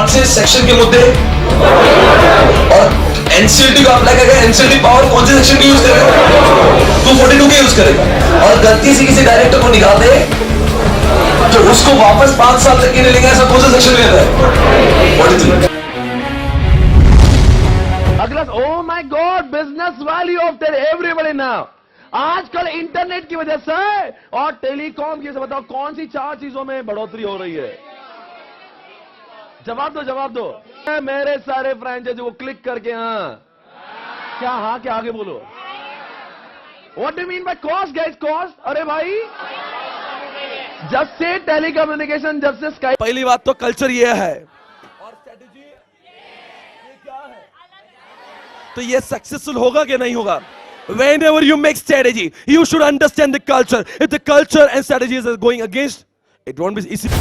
से सेक्शन के मुद्दे और एनसीएलटी को अप्लाई करेगा। एनसीएलटी पावर कौन से सेक्शन की यूज करेगा? 242 के यूज करेगा। और गलती से किसी डायरेक्टर को निकाल दे तो उसको वापस 5 साल तक के लिए लेंगे। ऐसा कौन सा सेक्शन लेता है? 43। अगला, oh my God, business value of everybody now. आजकल इंटरनेट की वजह से और टेलीकॉम की वजह से बताओ कौन सी 4 चीजों में बढ़ोतरी हो रही है? जवाब दो, जवाब दो। मेरे सारे फ्रेंचाइजी वो क्लिक करके हाँ क्या आगे बोलो। What do mean by cost guys? Cost? अरे भाई, जब से टेलीकम्युनिकेशन, जब से स्काई, पहली बात तो कल्चर ये है और स्ट्रेटेजी ये क्या है, तो ये सक्सेसफुल होगा कि नहीं होगा? Whenever you make strategy, you should understand the culture. If the culture and strategies are going against, it won't be easy.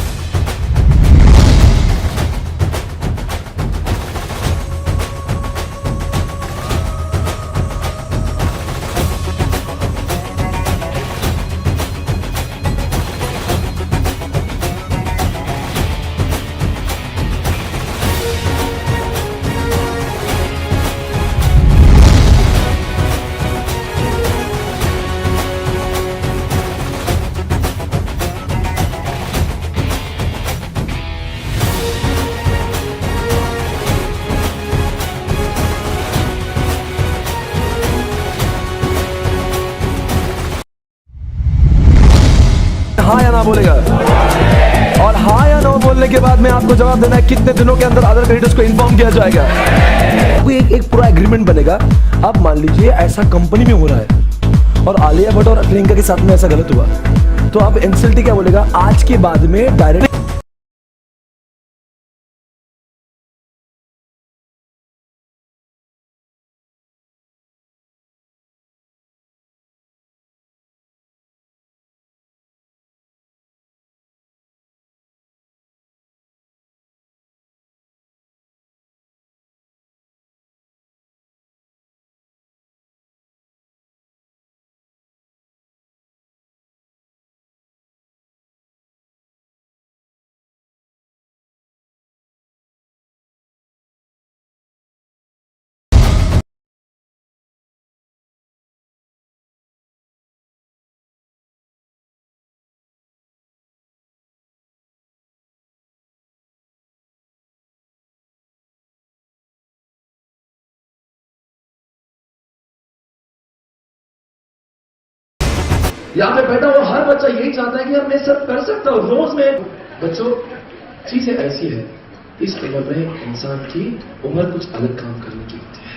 हाँ या ना बोलेगा, और हाँ या ना बोलने के बाद में आपको जवाब देना है कितने दिनों के अंदर अदर क्रेडिटर्स को इन्फॉर्म किया जाएगा। एक पूरा एग्रीमेंट बनेगा। अब मान लीजिए ऐसा कंपनी में हो रहा है और आलिया भट्ट और प्रियंका के साथ में ऐसा गलत हुआ, तो अब एनसीएलटी क्या बोलेगा? आज के बाद में डायरेक्ट यहाँ पे बैठा हुआ हर बच्चा यही चाहता है कि यार मैं सब कर सकता हूँ। रोज में बच्चों, चीजें ऐसी है, इस उम्र में इंसान की उम्र कुछ अलग काम करने की होती है।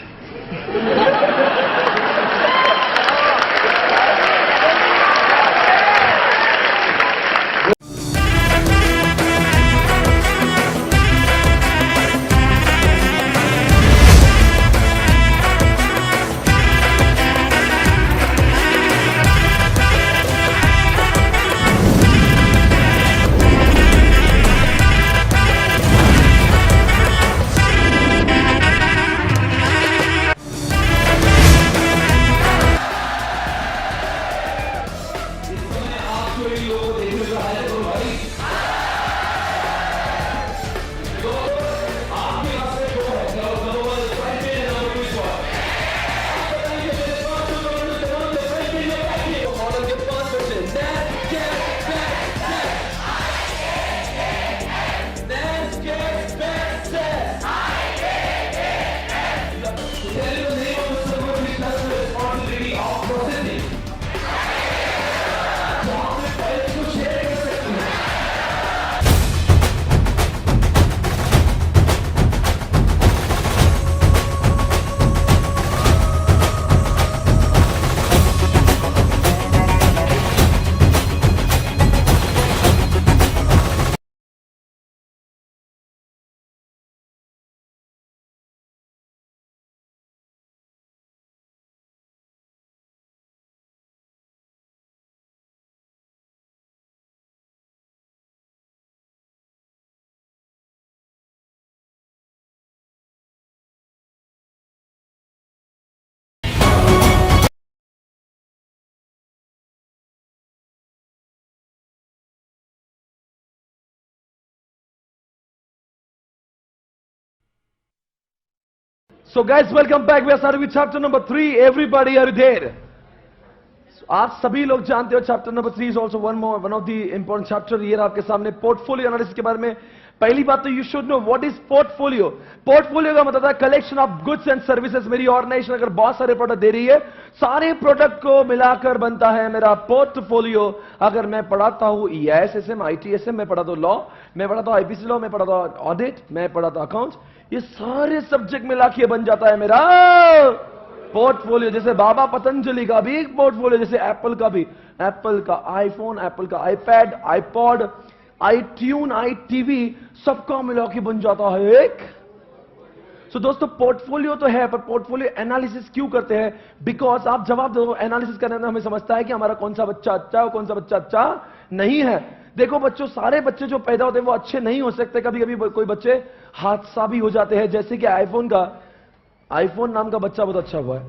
So guys, welcome back. We are starting with chapter number 3. Everybody are there? So, आप सभी लोग जानते हो chapter number 3 is also one of the important chapter. ये आपके सामने पोर्टफोलियो एनालिसिस के बारे में. पहली बात तो you should know what is portfolio. Portfolio का मतलब है collection of goods and services. मेरी ऑर्गेनाइजेशन अगर बहुत सारे प्रोडक्ट दे रही है, सारे प्रोडक्ट को मिलाकर बनता है मेरा पोर्टफोलियो. अगर मैं पढ़ाता हूं EISSM, ITSM, मैं पढ़ाता हूं लॉ, मैं पढ़ाता हूं IPC लॉ, मैं पढ़ाता हूं ऑडिट, मैं पढ़ाता हूं अकाउंट्स, ये सारे सब्जेक्ट मिला के बन जाता है मेरा पोर्टफोलियो. जैसे बाबा पतंजलि का भी एक पोर्टफोलियो, जैसे एप्पल का भी, एप्पल का आईफोन, एप्पल का आईपैड, आईपॉड, iTunes, iTV, सबका मिला के बन जाता है एक. सो दोस्तों पोर्टफोलियो तो है, पर पोर्टफोलियो एनालिसिस क्यों करते हैं? बिकॉज आप जवाब दो, एनालिसिस करने में हमें समझता है कि हमारा कौन सा बच्चा अच्छा है और कौन सा बच्चा अच्छा नहीं है. देखो बच्चों, सारे बच्चे जो पैदा होते हैं वो अच्छे नहीं हो सकते. कभी कभी कोई बच्चे हादसा भी हो जाते हैं. जैसे कि आईफोन नाम का बच्चा बहुत अच्छा हुआ है,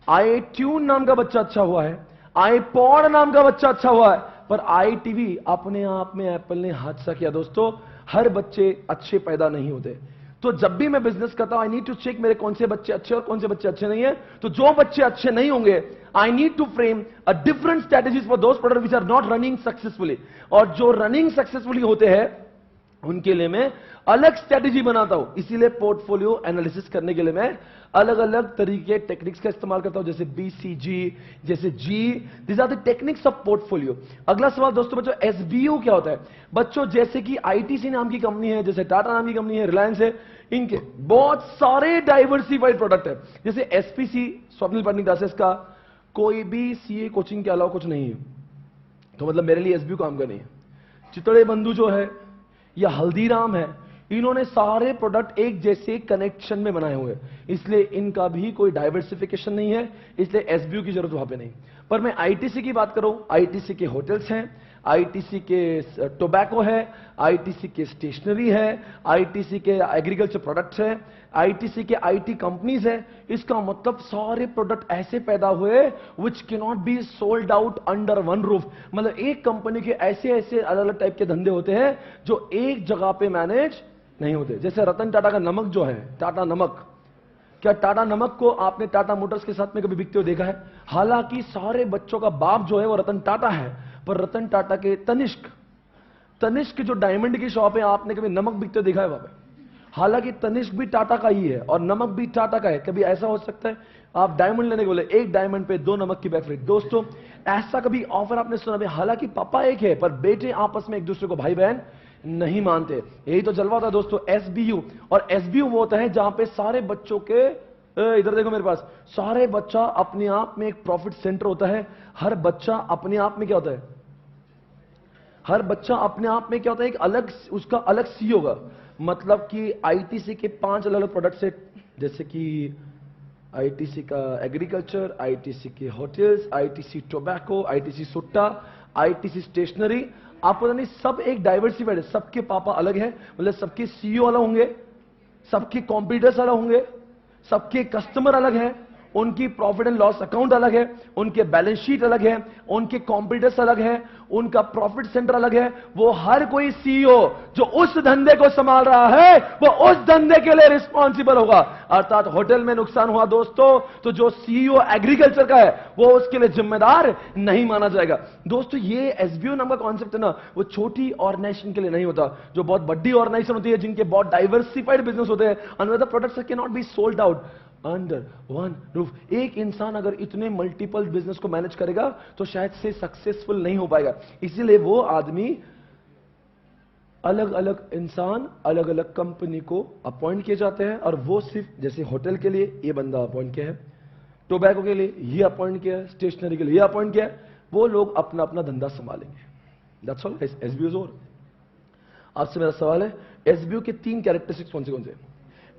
iTunes नाम का बच्चा अच्छा हुआ है, आईपॉड नाम का बच्चा अच्छा हुआ है, पर iTV अपने आप में एप्पल ने हादसा किया. दोस्तों हर बच्चे अच्छे पैदा नहीं होते. तो जब भी मैं बिजनेस करता हूं, आई नीड टू चेक मेरे कौन से बच्चे अच्छे और कौन से बच्चे अच्छे नहीं है. तो जो बच्चे अच्छे नहीं होंगे, I need to frame a different strategies for those product which are not running successfully. और जो रनिंग सक्सेसफुली होते हैं उनके लिए मैं अलग स्ट्रेटेजी बनाता हूं. इसीलिए पोर्टफोलियो एनालिसिस करने के लिए मैं अलग अलग तरीके टेक्निक्स का इस्तेमाल करता हूं, जैसे BCG, जैसे G. This are the techniques of portfolio. अगला सवाल दोस्तों बच्चों, SBO क्या होता है? बच्चों जैसे कि ITC नाम की कंपनी है, जैसे टाटा नाम की कंपनी है, रिलायंस है, इनके बहुत सारे डाइवर्सिफाइड प्रोडक्ट है. जैसे SPC, स्वप्निल पंडित दास, का कोई भी CA कोचिंग के अलावा कुछ नहीं है. तो मतलब मेरे लिए SBO काम का नहीं है. चितड़े बंधु जो है या हल्दीराम है, इन्होंने सारे प्रोडक्ट एक जैसे कनेक्शन में बनाए हुए हैं, इसलिए इनका भी कोई डाइवर्सिफिकेशन नहीं है, इसलिए SBO की जरूरत वहां पे नहीं. पर मैं ITC की बात करूं, ITC के होटल्स हैं, ITC के टोबैको है, ITC के स्टेशनरी है, ITC के एग्रीकल्चर प्रोडक्ट्स है, ITC के IT कंपनीज है. इसका मतलब सारे प्रोडक्ट ऐसे पैदा हुए which can not be sold out under one roof. मतलब एक कंपनी के ऐसे ऐसे अलग अलग टाइप के धंधे होते हैं जो एक जगह पे मैनेज नहीं होते. जैसे रतन टाटा का नमक जो है, टाटा नमक, क्या टाटा नमक को आपने टाटा मोटर्स के साथ में कभी बिकते हुए देखा है? हालांकि सारे बच्चों का बाप जो है वो रतन टाटा है, पर रतन टाटा के तनिष्क जो डायमंड की शॉप है, आपने कभी नमक बिकते हुए देखा है वहां पे? हालांकि तनिष्क भी टाटा का ही है और नमक भी टाटा का है. कभी ऐसा हो सकता है आप डायमंड लेने के बोले, एक डायमंड पे 2 नमक की बैग फ्री? दोस्तों ऐसा कभी ऑफर आपने सुना भी? हालांकि पापा एक है, पर बेटे आपस में एक दूसरे को भाई बहन नहीं मानते. यही तो जलवा होता है दोस्तों SBU. और SBU वो होता है जहां पे सारे बच्चों के, इधर देखो मेरे पास, सारे बच्चा अपने आप में एक प्रॉफिट सेंटर होता है. हर बच्चा अपने आप में क्या होता है? हर बच्चा अपने आप में क्या होता है? एक अलग, उसका अलग CEO होगा. मतलब कि ITC के 5 अलग अलग प्रोडक्ट सेट, जैसे कि ITC का एग्रीकल्चर, ITC के होटल्स, ITC टोबैको, ITC सुट्टा, ITC स्टेशनरी. आपको नहीं, सब एक डाइवर्सिफाइड है. सबके पापा अलग है, मतलब सबके CEO अलग होंगे, सबके कॉम्पिटिटर्स अलग होंगे, सबके कस्टमर अलग है, उनकी प्रॉफिट एंड लॉस अकाउंट अलग है, उनके बैलेंस शीट अलग है, उनके कॉम्पिटिटर्स अलग है, उनका प्रॉफिट सेंटर अलग है. वो हर कोई CEO जो उस धंधे को संभाल रहा है, वो उस धंधे के लिए रिस्पॉन्सिबल होगा. अर्थात होटल में नुकसान हुआ दोस्तों, तो जो CEO एग्रीकल्चर का है वो उसके लिए जिम्मेदार नहीं माना जाएगा. दोस्तों ये SBO नाम का कॉन्सेप्ट है ना, वो छोटी ऑर्गेनाइजेशन के लिए नहीं होता. जो बहुत बड़ी ऑर्गेनाइजेशन होती है, जिनके बहुत डाइवर्सिफाइड बिजनेस होते हैं, another products can not be sold out under one roof. एक इंसान अगर इतने मल्टीपल बिजनेस को मैनेज करेगा तो शायद से सक्सेसफुल नहीं हो पाएगा. इसीलिए वो आदमी, अलग अलग इंसान अलग अलग कंपनी को अपॉइंट किए जाते हैं, और वो सिर्फ, जैसे होटल के लिए ये बंदा अपॉइंट किया है, टोबैको के लिए ये अपॉइंट किया है, स्टेशनरी के लिए ये अपॉइंट किया है, वो लोग अपना अपना धंधा संभालेंगे. That's all. SBO is over. आपसे मेरा सवाल है, SBO के 3 कैरेक्टरिस्टिक्स कौन से?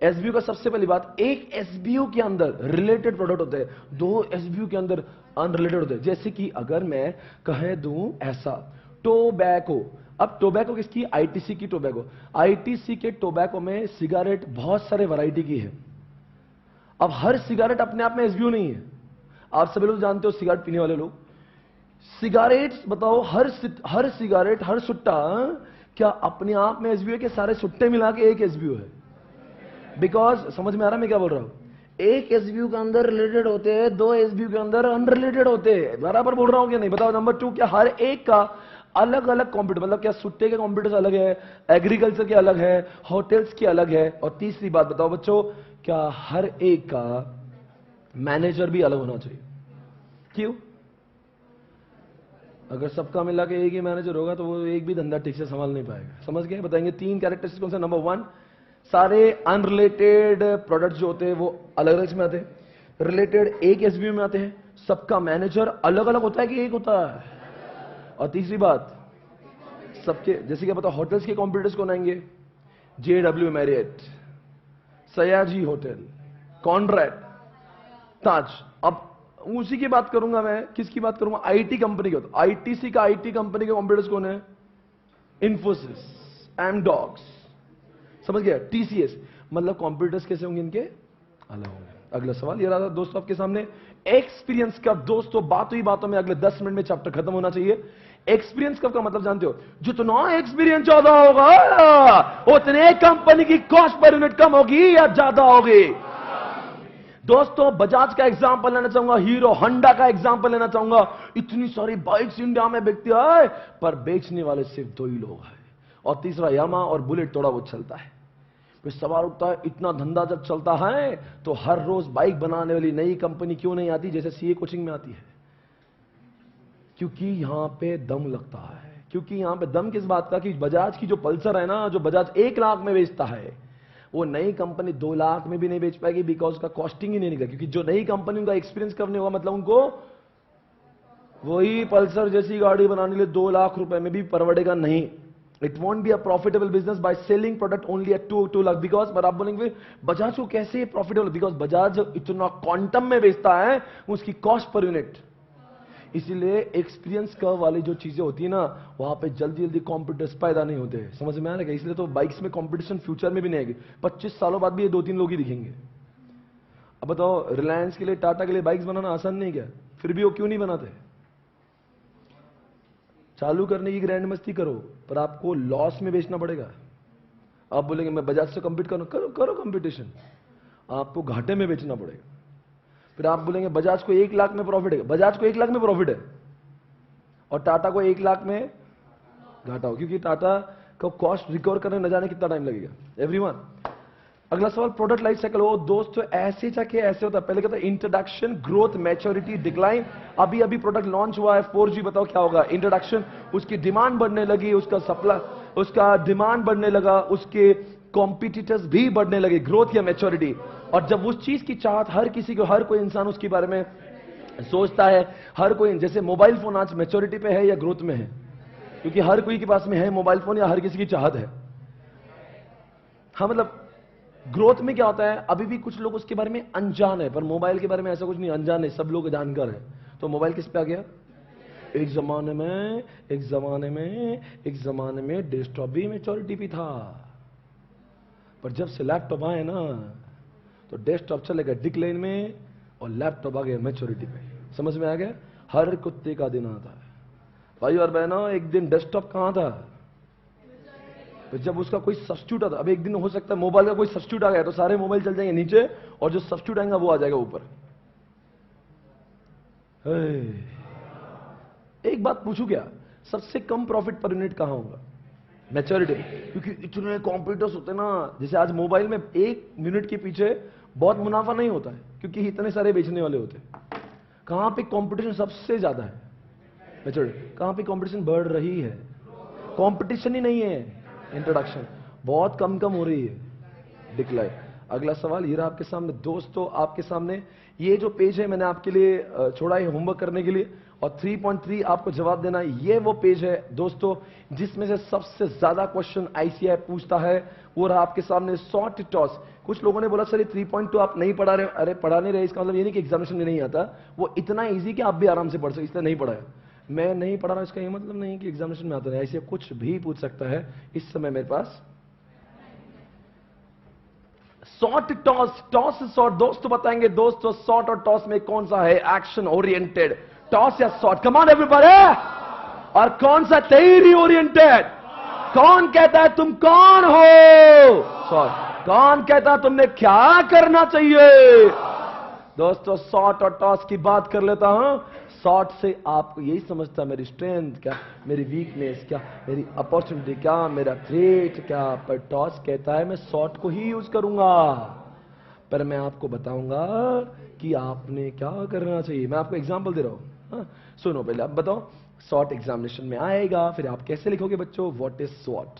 SBO का सबसे पहली बात, एक SBO के अंदर रिलेटेड प्रोडक्ट होते हैं, 2 SBO के अंदर अनरिलेटेड होते हैं. जैसे कि अगर मैं कह दूं ऐसा, टोबैको. अब टोबैको किसकी? ITC की टोबैको. ITC के टोबैको में सिगारेट बहुत सारे वैरायटी की है. अब हर सिगारेट अपने आप में SBO नहीं है. आप सभी लोग जानते हो, सिगारेट पीने वाले लोग, सिगारेट्स बताओ, हर सिगारेट, हर सुट्टा क्या अपने आप में SBO है कि सारे सुट्टे मिला के एक SBO है? बिकॉज समझ में आ रहा है मैं क्या बोल रहा हूं? एक एसबीयू के अंदर रिलेटेड होते हैं, 2 एसबीयू के अंदर अनरिलेटेड होते हैं। बराबर बोल रहा हूं क्या नहीं? बताओ। नंबर 2, क्या हर एक का अलग अलग कंप्यूटर, मतलब क्या सुट्टे के कंप्यूटर्स अलग है, एग्रीकल्चर के अलग है, होटल्स की अलग है? और तीसरी बात बताओ बच्चों, क्या हर एक का मैनेजर भी अलग होना चाहिए? क्यों? अगर सबका मिला के एक ही मैनेजर होगा तो वो एक भी धंधा ठीक से संभाल नहीं पाएगा। समझ गए? बताएंगे 3 कैरेक्टरिस्टिक्स कौन से? नंबर 1, सारे अनरिलेटेड प्रोडक्ट्स जो होते हैं वो अलग अलग में आते हैं, रिलेटेड एक एसबीयू में आते हैं, सबका मैनेजर अलग अलग होता है कि एक होता है? और तीसरी बात, सबके जैसे क्या पता, होटल्स के कंप्यूटर्स कौन आएंगे? JW Marriott, Sayaji hotel, Conrad, Taj. अब उसी की बात करूंगा मैं। किसकी बात करूंगा? आईटी कंपनी की। आईटीसी का आईटी कंपनी के कंप्यूटर्स कौन है? इन्फोसिस, एमडॉक्स, समझ गया? TCS। मतलब कंप्यूटर्स कैसे होंगे इनके? अलग होंगे। अगला सवाल ये रहा था दोस्तों आपके सामने, एक्सपीरियंस कर्व। दोस्तों बातों ही बातों में अगले 10 मिनट में चैप्टर खत्म होना चाहिए। एक्सपीरियंस कर्व का मतलब जानते हो? जितना एक्सपीरियंस ज्यादा होगा उतने कंपनी की कॉस्ट पर यूनिट कम होगी या ज्यादा होगी? दोस्तों बजाज का एग्जांपल लेना चाहूंगा, हीरो होंडा का एग्जांपल लेना चाहूंगा। इतनी सारी बाइक्स इंडिया में बिकती है पर बेचने वाले सिर्फ 2 ही लोग हैं, और तीसरा यामा और बुलेट थोड़ा बहुत चलता है। फिर सवाल उठता है, इतना धंधा जब चलता है तो हर रोज बाइक बनाने वाली नई कंपनी क्यों नहीं आती जैसे सीए कोचिंग में आती है? क्योंकि यहां पे दम लगता है। क्योंकि यहां पे दम किस बात का? कि बजाज की जो पल्सर है ना, जो बजाज 1 लाख में बेचता है, वो नई कंपनी 2 लाख में भी नहीं बेच पाएगी, बिकॉज का कॉस्टिंग ही नहीं निकला। क्योंकि जो नई कंपनी उनका एक्सपीरियंस करने होगा, मतलब उनको वही पल्सर जैसी गाड़ी बनाने के लिए 2 लाख रुपए में भी परवड़ेगा नहीं। It won't be a profitable business by selling product only at 2 lakh. Because पर आप बोलेंगे बजाज को कैसे प्रॉफिटेबल? बिकॉज बजाज इतना क्वांटम में बेचता है, उसकी कॉस्ट पर यूनिट। इसीलिए एक्सपीरियंस कर्व वाली जो चीजें होती है ना, वहां पे जल्दी जल्दी कॉम्पिटिटर्स पैदा नहीं होते। समझ में आ रहा है? इसलिए तो बाइक्स में कंपटीशन फ्यूचर में भी नहीं आएगी। 25 सालों बाद भी ये 2-3 लोग ही दिखेंगे। अब बताओ, रिलायंस के लिए, टाटा के लिए बाइक्स बनाना आसान नहीं क्या? फिर भी वो क्यों नहीं बनाते? चालू करने की ग्रैंड मस्ती करो, पर आपको लॉस में बेचना पड़ेगा। आप बोलेंगे मैं बजाज से कंपीट करूं, करो कंपटीशन, आपको घाटे में बेचना पड़ेगा। फिर आप बोलेंगे बजाज को 1 लाख में प्रॉफिट है। बजाज को 1 लाख में प्रॉफिट है और टाटा को 1 लाख में घाटा हो, क्योंकि टाटा को कॉस्ट रिकवर करने न जाने कितना टाइम लगेगा। एवरीवन, अगला सवाल, प्रोडक्ट लाइफ साइकिल। वो दोस्तों ऐसे जाके ऐसे होता है। पहले कहता है इंट्रोडक्शन, ग्रोथ, मैच्योरिटी, डिक्लाइन। अभी अभी प्रोडक्ट लॉन्च हुआ है 4G, बताओ क्या होगा? इंट्रोडक्शन, उसकी डिमांड बढ़ने लगी, उसका सप्लाई, उसका डिमांड बढ़ने लगा, उसके कॉम्पिटिटर्स भी बढ़ने लगे। ग्रोथ या मैच्योरिटी? और जब उस चीज की चाहत हर किसी को, हर कोई इंसान उसके बारे में सोचता है, हर कोई, जैसे मोबाइल फोन आज मैच्योरिटी पे है या ग्रोथ में है? क्योंकि हर कोई के पास में है मोबाइल फोन, या हर किसी की चाहत है? हाँ, मतलब ग्रोथ में क्या होता है? अभी भी कुछ लोग उसके बारे में अनजान है, पर मोबाइल के बारे में ऐसा कुछ नहीं, अनजान है, सब लोग जानकार है। तो मोबाइल किस पे आ गया? एक जमाने में डेस्कटॉप भी मैच्योरिटी पे था, पर जब से लैपटॉप आए ना, तो डेस्कटॉप चलेगा डिक्लाइन में और लैपटॉप आ गया मैच्योरिटी पे। समझ में आ गया? हर कुत्ते का दिन आता है भाई और बहनों। एक दिन डेस्कटॉप कहां था? तो जब उसका कोई सब्स्टिट्यूट आता। अब एक दिन हो सकता है मोबाइल का कोई सब्स्टिट्यूट आ गया तो सारे मोबाइल चल जाएंगे नीचे, और जो सब्स्टिट्यूट आएगा वो आ जाएगा ऊपर। एक बात पूछूं क्या? सबसे कम प्रॉफिट पर यूनिट कहां होगा? मैच्योरिटी। क्योंकि इतने कंप्यूटर्स होते हैं ना, जैसे आज मोबाइल में 1 मिनट के पीछे बहुत मुनाफा नहीं होता है, क्योंकि इतने सारे बेचने वाले होते हैं। कहां पे कंपटीशन सबसे ज्यादा है? मैच्योरिटी। कहां पे कंपटीशन बढ़ रही है? कंपटीशन ही नहीं है, इंट्रोडक्शन बहुत कम हो रही है, डिक्लाइन। अगला सवाल ये रहा आपके सामने दोस्तों, आपके सामने ये जो पेज है मैंने आपके लिए छोड़ा है होमवर्क करने के लिए, और 3.3 आपको जवाब देना है। ये वो पेज है दोस्तों जिसमें से सबसे ज्यादा क्वेश्चन आईसीआई पूछता है। वो रहा आपके सामने, शॉर्ट टॉस। कुछ लोगों ने बोला सर ये 3.2 आप नहीं पढ़ा रहे। अरे पढ़ा नहीं रहे इसका मतलब ये नहीं कि एग्जामिनेशन में नहीं आता, वो इतना ईजी कि आप भी आराम से पढ़ सकते, इसलिए नहीं पढ़ाया। मैं नहीं पढ़ा रहा इसका ये मतलब नहीं कि एग्जामिनेशन में आता नहीं, ऐसे कुछ भी पूछ सकता है। इस समय मेरे पास शॉर्ट टॉस, टॉस शॉर्ट। दोस्तों बताएंगे दोस्तों शॉर्ट और टॉस में कौन सा है एक्शन ओरिएंटेड, टॉस या शॉर्ट? Come on everybody. और कौन सा थियरी ओरिएंटेड? कौन कहता है तुम कौन हो? शॉर्ट। कौन कहता तुमने क्या करना चाहिए? दोस्तों शॉट और टॉस की बात कर लेता हूं। शॉट से आपको यही समझता मेरी स्ट्रेंथ क्या, मेरी वीकनेस क्या, मेरी अपॉर्चुनिटी क्या, मेरा थ्रेट क्या। पर टॉस कहता है मैं शॉट को ही यूज करूंगा, पर मैं आपको बताऊंगा कि आपने क्या करना चाहिए। मैं आपको एग्जांपल दे रहा हूं। सुनो पहले आप बताओ, शॉट एग्जामिनेशन में आएगा, फिर आप कैसे लिखोगे बच्चों? What is shot?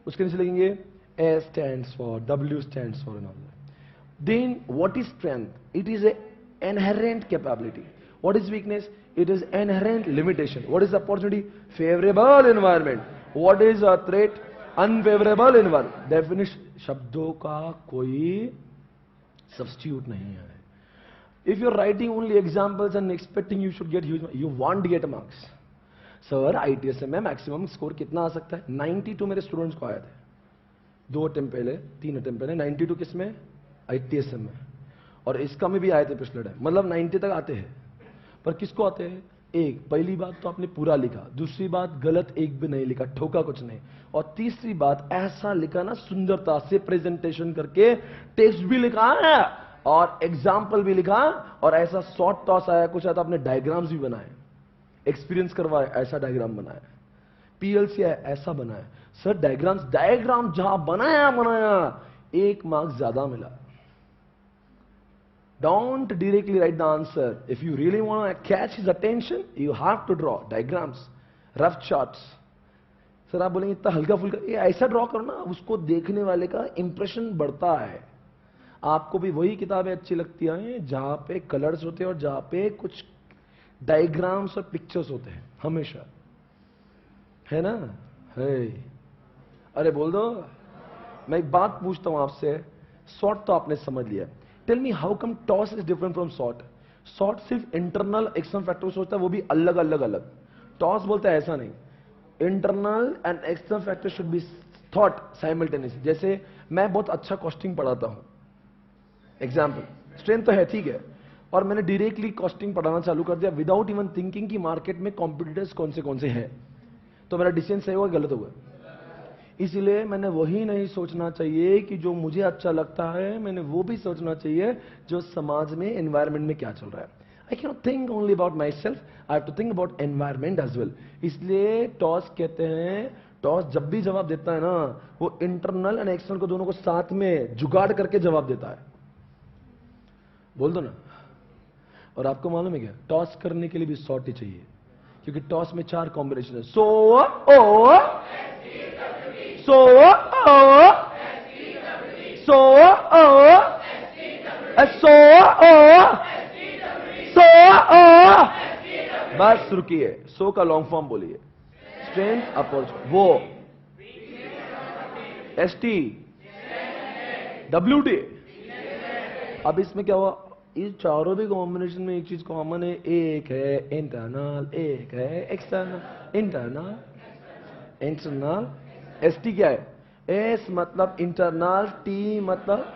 उसके नीचे लिखेंगे S stands for, W stands for and all that. Then what is strength? It is a inherent capability. What is weakness? It is inherent limitation. What is opportunity? Favorable environment. What is a threat? Unfavorable environment. Definition, शब्दों का कोई substitute नहीं है. If you're writing only examples and expecting you should get huge, you won't get marks. Sir ITSM में maximum score कितना आ सकता है? 92 मेरे स्टूडेंट्स को आए थे 2 अटेम्प्ट पहले, 3 अटेम्प्ट पहले। 92 किस में? ITSM में। और इसका में भी आए थे पिछले टाइम, मतलब 90 तक आते हैं। पर किसको आते हैं? एक, पहली बात तो आपने पूरा लिखा, दूसरी बात गलत एक भी नहीं लिखा, ठोका कुछ नहीं, और तीसरी बात ऐसा लिखा ना सुंदरता से प्रेजेंटेशन करके, टेक्स्ट भी लिखा है और एग्जाम्पल भी लिखा, और ऐसा शॉर्ट टॉस आया, कुछ आया तो आपने डायग्राम्स भी बनाए, एक्सपीरियंस करवाए, ऐसा डायग्राम बनाया, PLC है ऐसा बनाया। सर डायग्राम जहां बनाया 1 मार्क्स ज्यादा मिला। Don't directly write the answer. If you really want to catch his attention, you have to draw diagrams, rough charts. Sir आप बोलेंगे इतना हल्का फुल्का, ये ऐसा ड्रॉ करो ना, उसको देखने वाले का इंप्रेशन बढ़ता है। आपको भी वही किताबें अच्छी लगती हैं जहां पे कलर्स होते हैं और जहां पे कुछ डायग्राम्स और पिक्चर्स होते हैं, हमेशा, है ना? है। अरे बोल दो। मैं एक बात पूछता हूं आपसे, शॉर्ट तो आपने समझ लिया, tell me how come TOWS is different from SWOT? SWOT सिर्फ इंटरनल एक्सटर्नल फैक्टर सोचता है, वो भी अलग अलग। टॉस बोलता है ऐसा नहीं, internal and external factor should be thought simultaneously. जैसे मैं बहुत अच्छा कॉस्टिंग पढ़ाता हूं, एग्जाम्पल, स्ट्रेंथ तो है ठीक है, और मैंने डायरेक्टली कॉस्टिंग पढ़ाना चालू कर दिया विदाउट इवन थिंकिंग कि मार्केट में कॉम्पिटिटर्स कौन से हैं, तो मेरा डिसीजन सही होगा गलत होगा? इसलिए मैंने वही नहीं सोचना चाहिए कि जो मुझे अच्छा लगता है, मैंने वो भी सोचना चाहिए जो समाज में, एनवायरमेंट में क्या चल रहा है। I can not think only about myself, I have to think about environment as well. इसलिए टॉस कहते हैं, टॉस जब भी जवाब देता है ना, वो इंटरनल एंड एक्सटर्नल को दोनों को साथ में जुगाड़ करके जवाब देता है। बोल दो ना। और आपको मालूम है क्या, टॉस करने के लिए भी शॉर्ट ही चाहिए, क्योंकि टॉस में 4 कॉम्बिनेशन है। सो ओ सो ओ सो ओ सो ओ सो ओ। बस रुकिए, सो का लॉन्ग फॉर्म बोलिए, स्ट्रेंथ अपॉर्चुनिटी, वो ST WT। अब इसमें क्या हुआ, इस चारों भी कॉम्बिनेशन में एक चीज कॉमन है, एक है इंटरनल, एक है एक्सटर्नल। इंटरनल ST क्या है? S मतलब इंटरनल, T मतलब,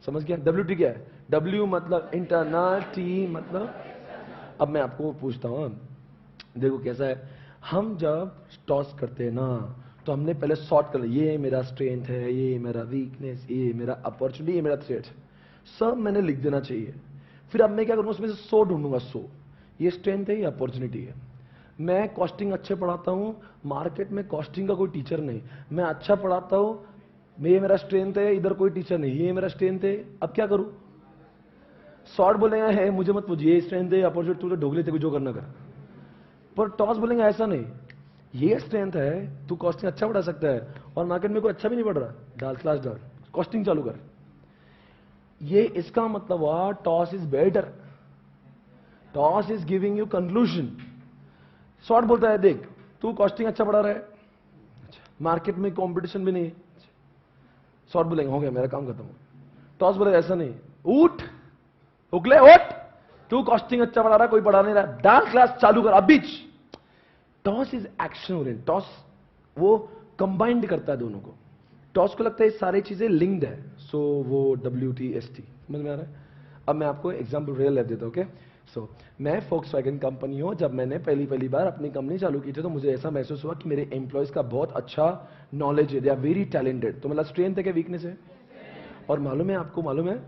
समझ गया? WT क्या है? W मतलब इंटरनल, T मतलब। अब मैं आपको पूछता हूं, देखो कैसा है, हम जब टॉस करते हैं ना, तो हमने पहले सॉर्ट कर लिया, ये मेरा स्ट्रेंथ है, ये मेरा वीकनेस, ये मेरा अपॉर्चुनिटी, ये मेरा थ्रेट, सब मैंने लिख देना चाहिए। फिर अब मैं क्या करूंगा, उसमें से 100 ढूंढूंगा, 100 ये स्ट्रेंथ है, ये अपॉर्चुनिटी है। मैं कॉस्टिंग अच्छे पढ़ाता हूं, मार्केट में कॉस्टिंग का कोई टीचर नहीं, मैं अच्छा पढ़ाता हूं, ये मेरा स्ट्रेंथ है, इधर कोई टीचर नहीं, ये मेरा स्ट्रेंथ है। अब क्या करूं? शॉर्ट बोलेंगे है मुझे मत पूछिए, ये स्ट्रेंथ है, अपॉर्चुनिटी, तू तो ढोगले थे, जो करना कर। पर टॉस बोलेंगे ऐसा नहीं, ये स्ट्रेंथ है, तू कॉस्टिंग अच्छा पढ़ा सकता है, और मार्केट में कोई अच्छा भी नहीं पढ़ रहा, डाल क्लास डाल, कॉस्टिंग चालू कर। ये इसका मतलब हुआ toss is better, toss is giving you conclusion. Short बोलता है देख तू कॉस्टिंग अच्छा पढ़ा रहा है, मार्केट में कंपटीशन भी नहीं है, शॉर्ट बोलेंगे हो गया मेरा काम खत्म। टॉस बोलेगा ऐसा नहीं, उठ उगले उठ, तू कॉस्टिंग अच्छा पढ़ा रहा, कोई पढ़ा नहीं रहा, डाल क्लास चालू कर अभी। Toss is action oriented, toss वो कंबाइंड करता है दोनों को। टॉस को लगता है ये सारी चीजें लिंक्ड है, सो वो WT ST, समझ में आ रहा है? अब मैं आपको एग्जांपल रियल लाइफ देता हूं, ओके? सो मैं फोक्सवैगन कंपनी हूं, जब मैंने पहली बार अपनी कंपनी चालू की थी, तो मुझे ऐसा महसूस हुआ कि मेरे एम्प्लॉयज का बहुत अच्छा नॉलेज है, दे आर वेरी टैलेंटेड। तो मतलब स्ट्रेंथ है क्या वीकनेस है? और मालूम है आपको, मालूम है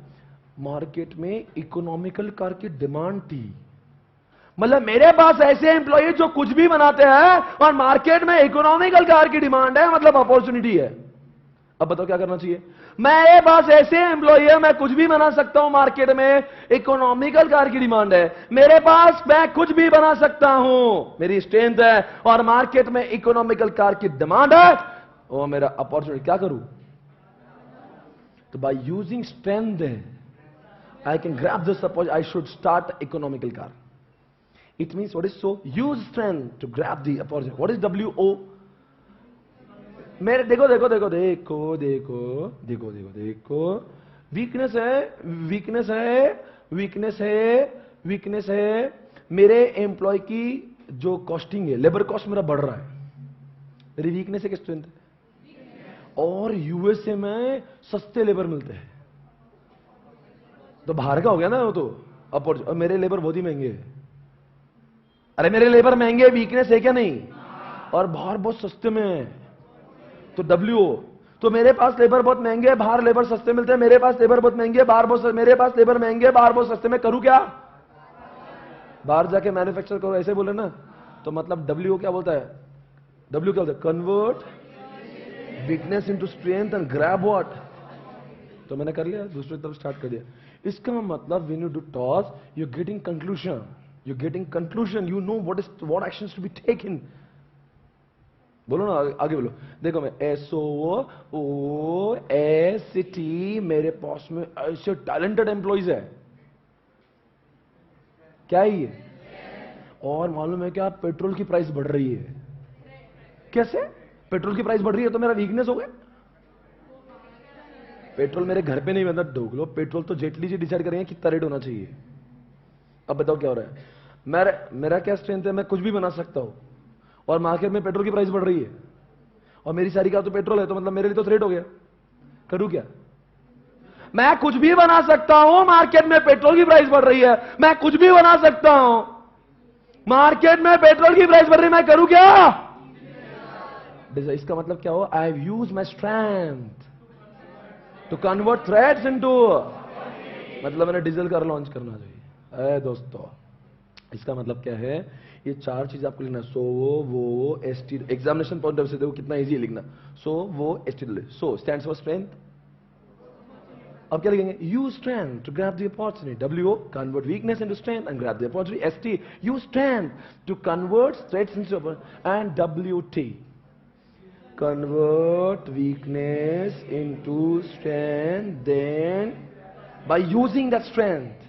मार्केट में इकोनॉमिकल कार की डिमांड थी। मतलब मेरे पास ऐसे एम्प्लॉय जो कुछ भी बनाते हैं और मार्केट में इकोनॉमिकल कार की डिमांड है, मतलब अपॉर्चुनिटी है। अब बताओ क्या करना चाहिए? मेरे पास ऐसे एम्प्लॉय है, मैं कुछ भी बना सकता हूं, मार्केट में इकोनॉमिकल कार की डिमांड है। मेरे पास मैं कुछ भी बना सकता हूं, मेरी स्ट्रेंथ है, और मार्केट में इकोनॉमिकल कार की डिमांड है, वो मेरा अपॉर्चुनिटी। क्या करूं? तो by using strength I can grab this opportunity. I should start economical car. It means what is so? Use strength to grab the opportunity. What is WO? मेरे देखो देखो देखो देखो देखो देखो देखो देखो वीकनेस है, वीकनेस है, वीकनेस है, वीकनेस है। मेरे एम्प्लॉय की जो कॉस्टिंग है, लेबर कॉस्ट मेरा बढ़ रहा है, मेरी वीकनेस है कि स्ट्रेंथ है? और यूएसए में सस्ते लेबर मिलते हैं, तो बाहर का हो गया ना वो तो। और मेरे लेबर बहुत ही महंगे हैं। अरे मेरे लेबर महंगे, वीकनेस है क्या नहीं? और बाहर बहुत सस्ते में है, तो WO। तो मेरे पास लेबर बहुत महंगे, बाहर लेबर सस्ते मिलते हैं। मेरे पास लेबर बहुत महंगे, बाहर बहुत, मेरे पास लेबर महंगे, बाहर बहुत सस्ते में। करूं क्या? बाहर जाके मैन्युफैक्चर करो, ऐसे बोले ना। तो मतलब WO क्या बोलता है? W क्या बोलता है? Convert weakness into strength and grab what. तो मैंने कर लिया, दूसरी तरफ स्टार्ट कर दिया। इसका मतलब when you do TOWS, you getting conclusion, you getting conclusion, you know what actions to be taken. बोलो ना, आगे बोलो। देखो मैं SOOST, मेरे पास में ऐसे टैलेंटेड एम्प्लॉइज है। क्या है ये? और मालूम है क्या, पेट्रोल की प्राइस बढ़ रही है। कैसे पेट्रोल की प्राइस बढ़ रही है? तो मेरा वीकनेस हो गया। पेट्रोल मेरे घर पे नहीं बनता, ढोक लो। पेट्रोल तो जेटली जी डिसाइड करेंगे कितना रेट होना चाहिए। अब बताओ क्या हो रहा है? मेरा क्या स्ट्रेंथ है? मैं कुछ भी बना सकता हूं, और मार्केट में पेट्रोल की प्राइस बढ़ रही है, और मेरी सारी कार तो पेट्रोल है, तो मतलब मेरे लिए तो थ्रेट हो गया। करूं क्या? मैं कुछ भी बना सकता हूं, मार्केट में पेट्रोल की प्राइस बढ़ रही है। मैं कुछ भी बना सकता हूं, मार्केट में पेट्रोल की प्राइस बढ़ रही है, मैं करूं क्या? इसका मतलब क्या हो? I have used my strength to convert threats into, मतलब मैंने डीजल कार लॉन्च करना चाहिए। दोस्तों इसका मतलब क्या है? ये चार चीज आपको लिखना। सो वो ST, एग्जामिनेशन पॉइंट ऑफ से देखो कितना इजी है लिखना। सो वो ST, so stands for strength. अब क्या लिखेंगे? Use strength to grab the opportunity. WO convert weakness into strength and grab the opportunity. ST use strength to convert threats into, and WT convert weakness into strength, then by using that strength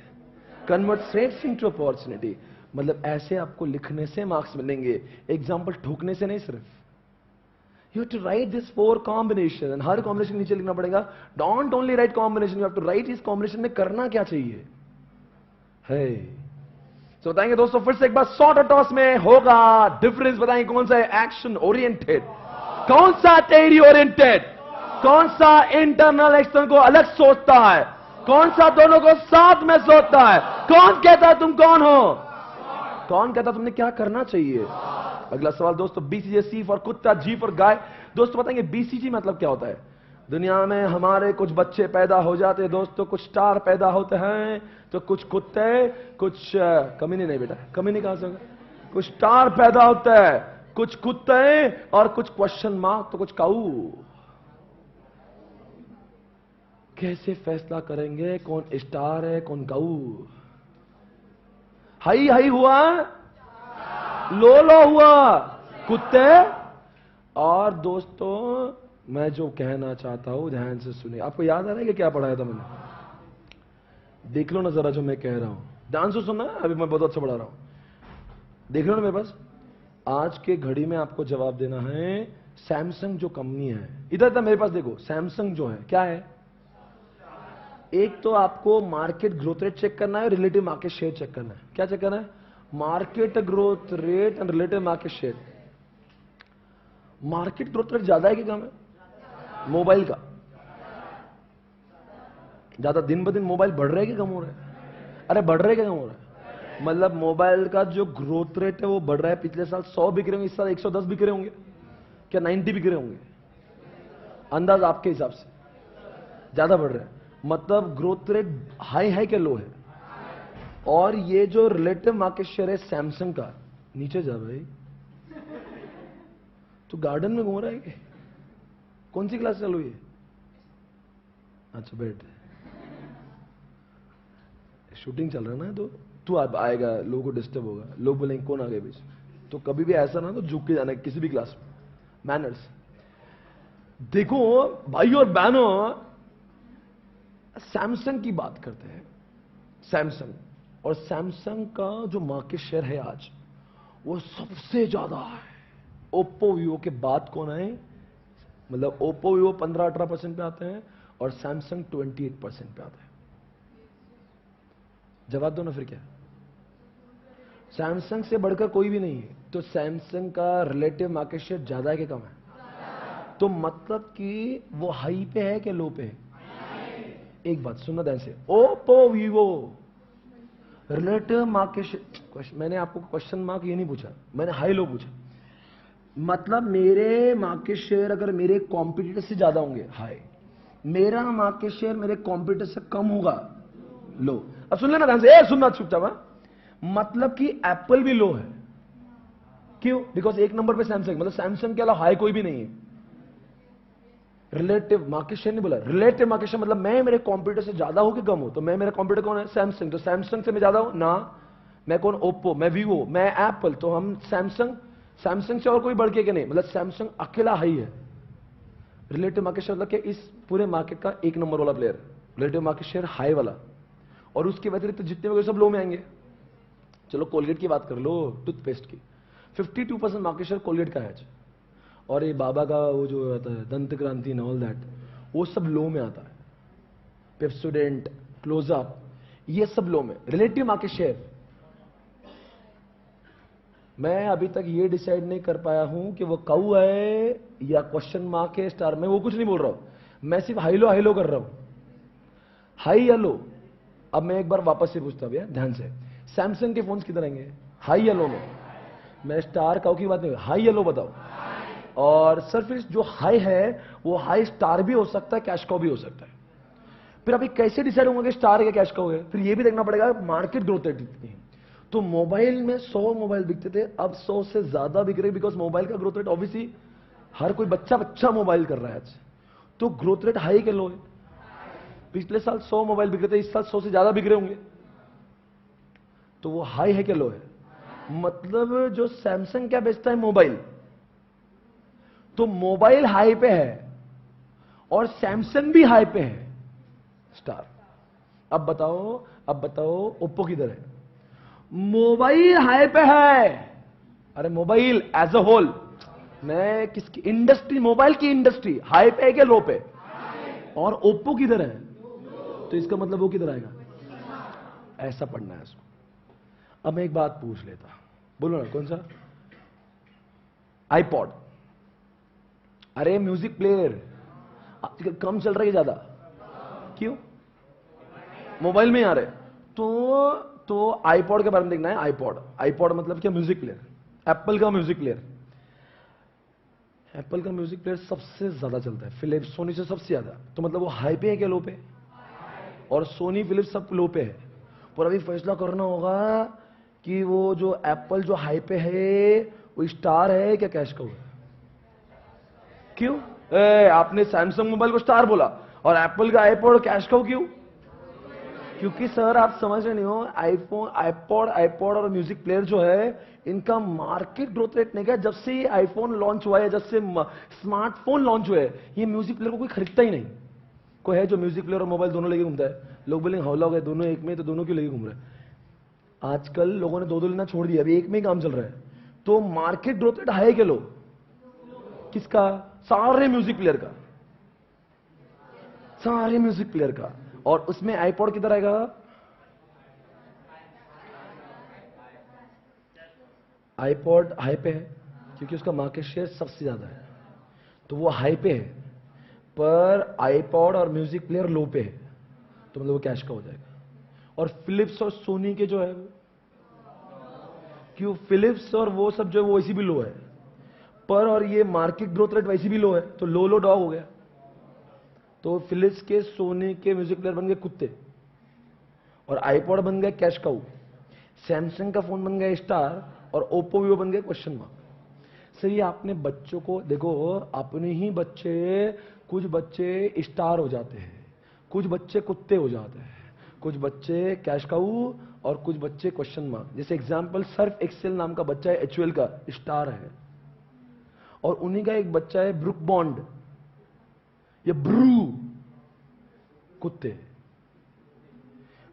convert threats into opportunity। मतलब ऐसे आपको लिखने से marks मिलेंगे, example ठोकने से नहीं। सिर्फ you have to write this 4 combination, and हर कॉम्बिनेशन नीचे लिखना पड़ेगा। Don't only write combination, you have to write इस कॉम्बिनेशन में करना क्या चाहिए है। तो बताएंगे दोस्तों फिर से एक बार, शॉर्ट टॉस में होगा डिफरेंस। बताएंगे कौन सा है एक्शन ओरिएंटेड, कौन सा थ्योरी ओरिएंटेड, कौन सा इंटरनल एक्सटर्नल को अलग सोचता है, कौन सा दोनों को साथ में सोचता है, कौन कहता है तुम कौन हो, कौन कहता तुमने क्या करना चाहिए। अगला सवाल दोस्तों, BCG, C फॉर कुत्ता, G फॉर गाय। दोस्तों बताएंगे BCG मतलब क्या होता है। दुनिया में हमारे कुछ बच्चे पैदा हो जाते हैं दोस्तों, कुछ स्टार पैदा होते हैं, तो कुछ कुत्ते, कुछ कमीने नहीं बेटा, कमीने कहां से होगा, कुछ स्टार पैदा होता है, कुछ कुत्ते और कुछ क्वेश्चन मार्क, तो कुछ काऊ। कैसे फैसला करेंगे कौन स्टार है कौन काऊ? हाई हाई हुआ, लो लो हुआ, कुत्ते। और दोस्तों मैं जो कहना चाहता हूं ध्यान से सुनिए। आपको याद आ रहा है कि क्या पढ़ाया था मैंने? देख लो ना जरा जो मैं कह रहा हूं, ध्यान से सुनना। अभी मैं बहुत अच्छा पढ़ा रहा हूं, देख लो ना मेरे पास। आज के घड़ी में आपको जवाब देना है। सैमसंग जो कंपनी है, इधर था मेरे पास देखो, सैमसंग जो है क्या है? एक तो आपको मार्केट ग्रोथ रेट चेक करना है, रिलेटिव मार्केट शेयर चेक करना है। क्या चेक करना है? Market growth rate and relative market share. Market growth rate ज्यादा है कि कम है? मोबाइल का ज्यादा, दिन ब दिन मोबाइल बढ़ रहा है कि कम हो रहा है? अरे बढ़ रहा है कि कम हो रहा है? मतलब मोबाइल का जो ग्रोथ रेट है वो बढ़ रहा है। पिछले साल 100 बिक रहे होंगे, इस साल 110 बिक रहे होंगे क्या? 90 बिक रहे होंगे? अंदाज आपके हिसाब से ज्यादा बढ़ रहा है, मतलब ग्रोथ रेट हाई है कि लो है? और ये जो रिलेटिव मार्केट शेयर है सैमसंग का, नीचे जा भाई, तो गार्डन में घूम रहा है कि कौन सी क्लास चालू है? अच्छा बैठ, शूटिंग चल रहा है ना, तो तू आएगा, लोगों को डिस्टर्ब होगा, लोग बोलेंगे कौन आ गए बीच, तो कभी भी ऐसा ना तो झुक के जाना है किसी भी क्लास में, मैनर्स। देखो भाई और बहनों, सैमसंग की बात करते हैं, सैमसंग, और सैमसंग का जो मार्केट शेयर है आज वो सबसे ज्यादा है। ओप्पो वीवो के बाद कौन है? मतलब ओप्पो वीवो 15-18% पे आते हैं और सैमसंग 28% पे आता है। जवाब दो ना फिर, क्या सैमसंग से बढ़कर कोई भी नहीं है? तो सैमसंग का रिलेटिव मार्केट शेयर ज्यादा है कि कम है? तो मतलब कि वो हाई पे है कि लो पे है? एक बात सुनना ध्यान से, Oppo Vivo relative market share, मैंने आपको क्वेश्चन मार्क ये नहीं पूछा, मैंने हाई लो पूछा। मतलब मेरे मार्केट शेयर अगर मेरे कॉम्पिटिटर से ज्यादा होंगे, हाई, मेरा मार्केट शेयर मेरे कॉम्पिटिटर से कम होगा, लो। अब सुन लेना ध्यान से, सुनना चुपचाप। मतलब कि एप्पल भी लो है, क्यों? बिकॉज एक नंबर पे सैमसंग, मतलब सैमसंग के अलावा हाई कोई भी नहीं है। रिलेटिव मार्केट शेयर नहीं बोला, रिलेटिव मार्केट शेयर मतलब मैं मेरे कॉम्पिटिटर से ज्यादा हो कि कम हो? तो मैं, मेरा कॉम्पिटिटर कौन है? सैमसंग, तो सैमसंग से मैं ज्यादा हूं ना? मैं कौन? ओप्पो, मैं वीवो, मैं एप्पल, तो हम सैमसंग, सैमसंग से और कोई बढ़ के नहीं, मतलब सैमसंग अकेला हाई है। रिलेटिव मार्केट शेयर मतलब कि इस पूरे मार्केट का एक नंबर वाला player, relative market share high वाला, और उसके व्यतिरिक्त जितने वगैरह सब लो में आएंगे। चलो कोलगेट की बात कर लो, टूथपेस्ट की, 52% मार्केट शेयर कोलगेट का है आज। और ये बाबा का वो जो आता है दंत क्रांति एंड ऑल दैट, वो सब लो में आता है। पेप्सोडेंट, क्लोजअप, ये सब लो में। रिलेटिव मार्केट शेयर मैं अभी तक ये डिसाइड नहीं कर पाया हूं कि वो काऊ है या क्वेश्चन मार्क है, स्टार, मैं वो कुछ नहीं बोल रहा हूं, मैं सिर्फ हाई लो कर रहा हूं, हाई या लो। अब मैं एक बार वापस से पूछता हूं ध्यान से, सैमसंग के फोन किधर आएंगे, हाई या लो में? मैं स्टार काऊ की बात नहीं, हाई या लो बताओ। और सरफेस जो हाई है वो हाई स्टार भी हो सकता है, कैश काऊ भी हो सकता है। फिर अभी कैसे डिसाइड होगा कि स्टार है कैश काऊ है? फिर ये भी देखना पड़ेगा मार्केट ग्रोथ रेट कितनी है। तो मोबाइल में 100 मोबाइल बिकते थे, अब 100 से ज्यादा बिक रहे, बिकॉज मोबाइल का ग्रोथ रेट ऑब्वियसली हर कोई बच्चा मोबाइल कर रहा है आज, तो ग्रोथ रेट हाई के लो है। पिछले साल 100 मोबाइल बिक रहे थे, इस साल 100 से ज्यादा बिक रहे होंगे, तो वो हाई है कि लो है? मतलब जो सैमसंग क्या बेचता है, मोबाइल, तो मोबाइल हाई पे है और सैमसंग भी हाई पे है, स्टार। अब बताओ ओप्पो किधर है? मोबाइल हाई पे है, अरे मोबाइल एज अ होल, मैं किसकी इंडस्ट्री, मोबाइल की इंडस्ट्री हाई पे है क्या लो पे? और ओप्पो किधर है? तो इसका मतलब वो किधर आएगा? ऐसा पढ़ना है इसको। अब मैं एक बात पूछ लेता, बोलो ना, कौन सा? आईपॉड, अरे म्यूजिक प्लेयर आजकल कम चल रहा है ज्यादा, क्यों? मोबाइल में आ रहे। तो आईपॉड के बारे में देखना है। आईपॉड मतलब क्या? म्यूजिक प्लेयर, एप्पल का म्यूजिक प्लेयर। एप्पल का म्यूजिक प्लेयर सबसे ज्यादा चलता है, फिलिप्स, सोनी से सबसे ज्यादा, तो मतलब वो हाई पे है क्या लो पे? और सोनी, फिलिप्स सब लो पे है। पर अभी फैसला करना होगा कि वो जो एप्पल जो हाई पे है वो स्टार है क्या कैश काऊ है? क्यों? आपने सैमसंग मोबाइल को स्टार बोला और एप्पल का आईपॉड कैश काऊ क्यों? क्योंकि सर आप समझ रहे नहीं हो, आईपॉड और म्यूजिक प्लेयर जो है, इनका मार्केट ग्रोथ रेट नहीं गया जब से ये आईफोन लॉन्च हुआ है, जब से स्मार्टफोन लॉन्च हुए, ये म्यूजिक प्लेयर को कोई खरीदता ही नहीं। कोई है जो म्यूजिक प्लेयर और मोबाइल दोनों लेके घूमता है? लोग बोलेंगे हौला हो गए, दोनों एक में, तो दोनों क्यों लेके घूम रहे हैं? आजकल लोगों ने दो लेना छोड़ दिया, अभी एक में ही काम चल रहा है। तो मार्केट ग्रोथ रेट हाई के लो किसका? सारे म्यूजिक प्लेयर का, सारे म्यूजिक प्लेयर का। और उसमें आईपॉड किधर आएगा? आईपॉड हाई पे है क्योंकि उसका मार्केट शेयर सबसे ज्यादा है, तो वो हाई पे है। पर आईपॉड और म्यूजिक प्लेयर लो पे है, तो मतलब वो कैश का हो जाएगा। और फिलिप्स और सोनी के जो है, क्यों? फिलिप्स और वो सब जो है वो वैसी भी लो है, पर और ये मार्केट ग्रोथ रेट वैसी भी लो है, तो लो डॉग हो गया। तो फिलिप्स के सोनी के म्यूजिक प्लेयर बन गए कुत्ते, और आईपॉड बन गए कैश काऊ, सैमसंग का फोन बन गया स्टार, और ओप्पो वीवो बन गए क्वेश्चन मार्क। सर ये आपने बच्चों को देखो, अपने ही बच्चे, कुछ बच्चे स्टार हो जाते हैं, कुछ बच्चे कुत्ते हो जाते हैं, कुछ बच्चे कैश काऊ, और कुछ बच्चे क्वेश्चन मार्क। जैसे एग्जांपल सर्फ एक्सेल नाम का बच्चा है, एचयूएल का स्टार है, और उन्हीं का एक बच्चा है ब्रुक बॉन्ड, ये ब्रू, कुत्ते।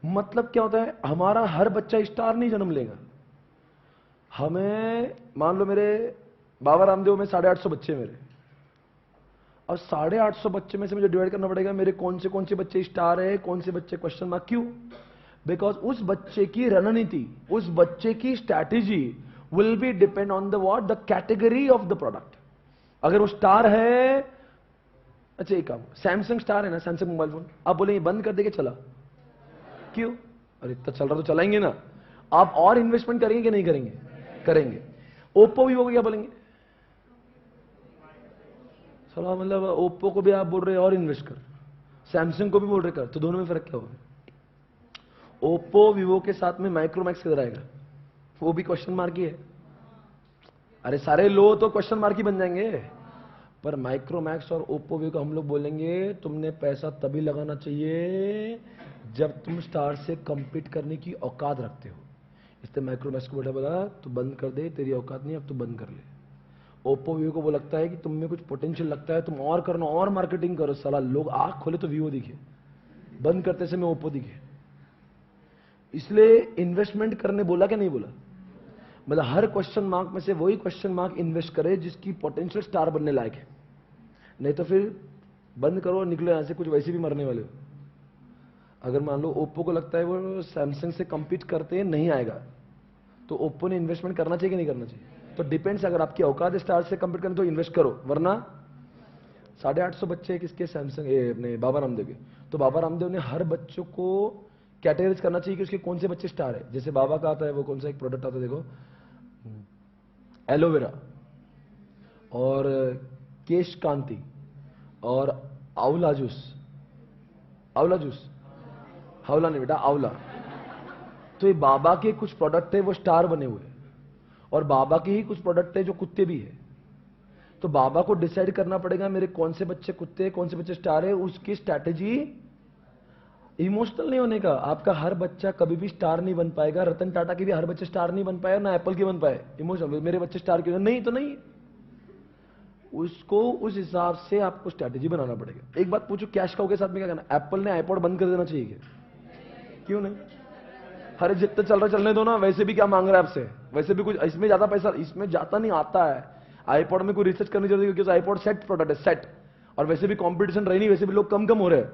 मतलब क्या होता है, हमारा हर बच्चा स्टार नहीं जन्म लेगा। हमें मान लो मेरे बाबा रामदेव में 850 बच्चे मेरे, और 850 बच्चे में से मुझे डिवाइड करना पड़ेगा मेरे कौन से बच्चे स्टार है, कौन से बच्चे क्वेश्चन मार्क। क्यों? बिकॉज उस बच्चे की रणनीति, उस बच्चे की strategy will be depend on the what, the category of the product. अगर वो स्टार है, अच्छा एक काम, सैमसंग स्टार है ना, सैमसंग मोबाइल फोन, आप बोलेंगे बंद कर देके चला, क्यों? अरे इतना चल रहा तो चलाएंगे ना। आप और इन्वेस्टमेंट करेंगे कि नहीं करेंगे? करेंगे। ओप्पो वीवो को क्या बोलेंगे? सलाह मतलब ओप्पो को भी आप बोल रहे हैं और इन्वेस्ट कर, सैमसंग को भी बोल रहे कर, तो दोनों में फर्क क्या होगा? ओप्पो वीवो के साथ में माइक्रोमैक्स किधर आएगा? वो भी क्वेश्चन मार्क ही है। अरे सारे लो तो क्वेश्चन मार्क ही बन जाएंगे, पर माइक्रोमैक्स और ओप्पो वीवो को हम लोग बोलेंगे तुमने पैसा तभी लगाना चाहिए जब तुम स्टार से कंपीट करने की औकात रखते हो। इसलिए माइक्रोमैक्स को बोला तू बंद कर दे, तेरी औकात नहीं, अब तू बंद कर ले। ओप्पो वीवो को वो लगता है कि तुम में कुछ पोटेंशियल लगता है, तुम और करना, और मार्केटिंग करो। साला लोग आंख खोले तो वीवो दिखे, बंद करते समय ओप्पो दिखे। इसलिए इन्वेस्टमेंट करने बोला क्या नहीं बोला? मतलब हर क्वेश्चन मार्क में से वही क्वेश्चन मार्क इन्वेस्ट करे जिसकी पोटेंशियल स्टार बनने लायक है, नहीं तो फिर बंद करो और निकलो यहां से, कुछ वैसे भी मरने वाले हो। अगर मान लो ओप्पो को लगता है वो सैमसंग से कंपीट करते नहीं आएगा, तो ओप्पो ने इन्वेस्टमेंट करना चाहिए कि नहीं करना चाहिए? तो डिपेंड्स, अगर आपकी औकात स्टार से कंपीट करने तो इन्वेस्ट करो, वरना 850 बच्चे किसके? सैमसंग, अपने बाबा रामदेव के। तो बाबा रामदेव ने हर बच्चों को कैटेगराइज करना चाहिए कि उसके कौन से बच्चे स्टार है। जैसे बाबा का आता है वो कौन सा एक प्रोडक्ट आता है देखो, एलोवेरा और केश कांति और आंवला जूस, आंवला जूस, हावला नहीं बेटा, आंवला। तो ये बाबा के कुछ प्रोडक्ट है वो स्टार बने हुए, और बाबा के ही कुछ प्रोडक्ट है जो कुत्ते भी है। तो बाबा को डिसाइड करना पड़ेगा मेरे कौन से बच्चे कुत्ते, कौन से बच्चे स्टार है। उसकी स्ट्रैटेजी इमोशनल नहीं होने का। आपका हर बच्चा कभी भी स्टार नहीं बन पाएगा, रतन टाटा के भी हर बच्चे स्टार नहीं बन पाए, ना एप्पल के बन पाए। इमोशनल, मेरे बच्चे स्टार क्यों नहीं, तो नहीं। उसको उस हिसाब से आपको स्ट्रैटेजी बनाना पड़ेगा। एक बात पूछो, कैश काऊ के साथ में क्या करना? एप्पल ने आईपॉड बंद कर देना चाहिए क्या? क्यों नहीं? अरे जितना चल रहा चलने दो ना, वैसे भी क्या मांग रहा है आपसे, वैसे भी कुछ इसमें ज्यादा पैसा इसमें जाता नहीं आता है। आईपॉड में कोई रिसर्च करनी चाहिए क्योंकि आईपॉड सेट प्रोडक्ट है, सेट, और वैसे भी कंपटीशन रही नहीं, वैसे भी लोग कम हो रहे हैं,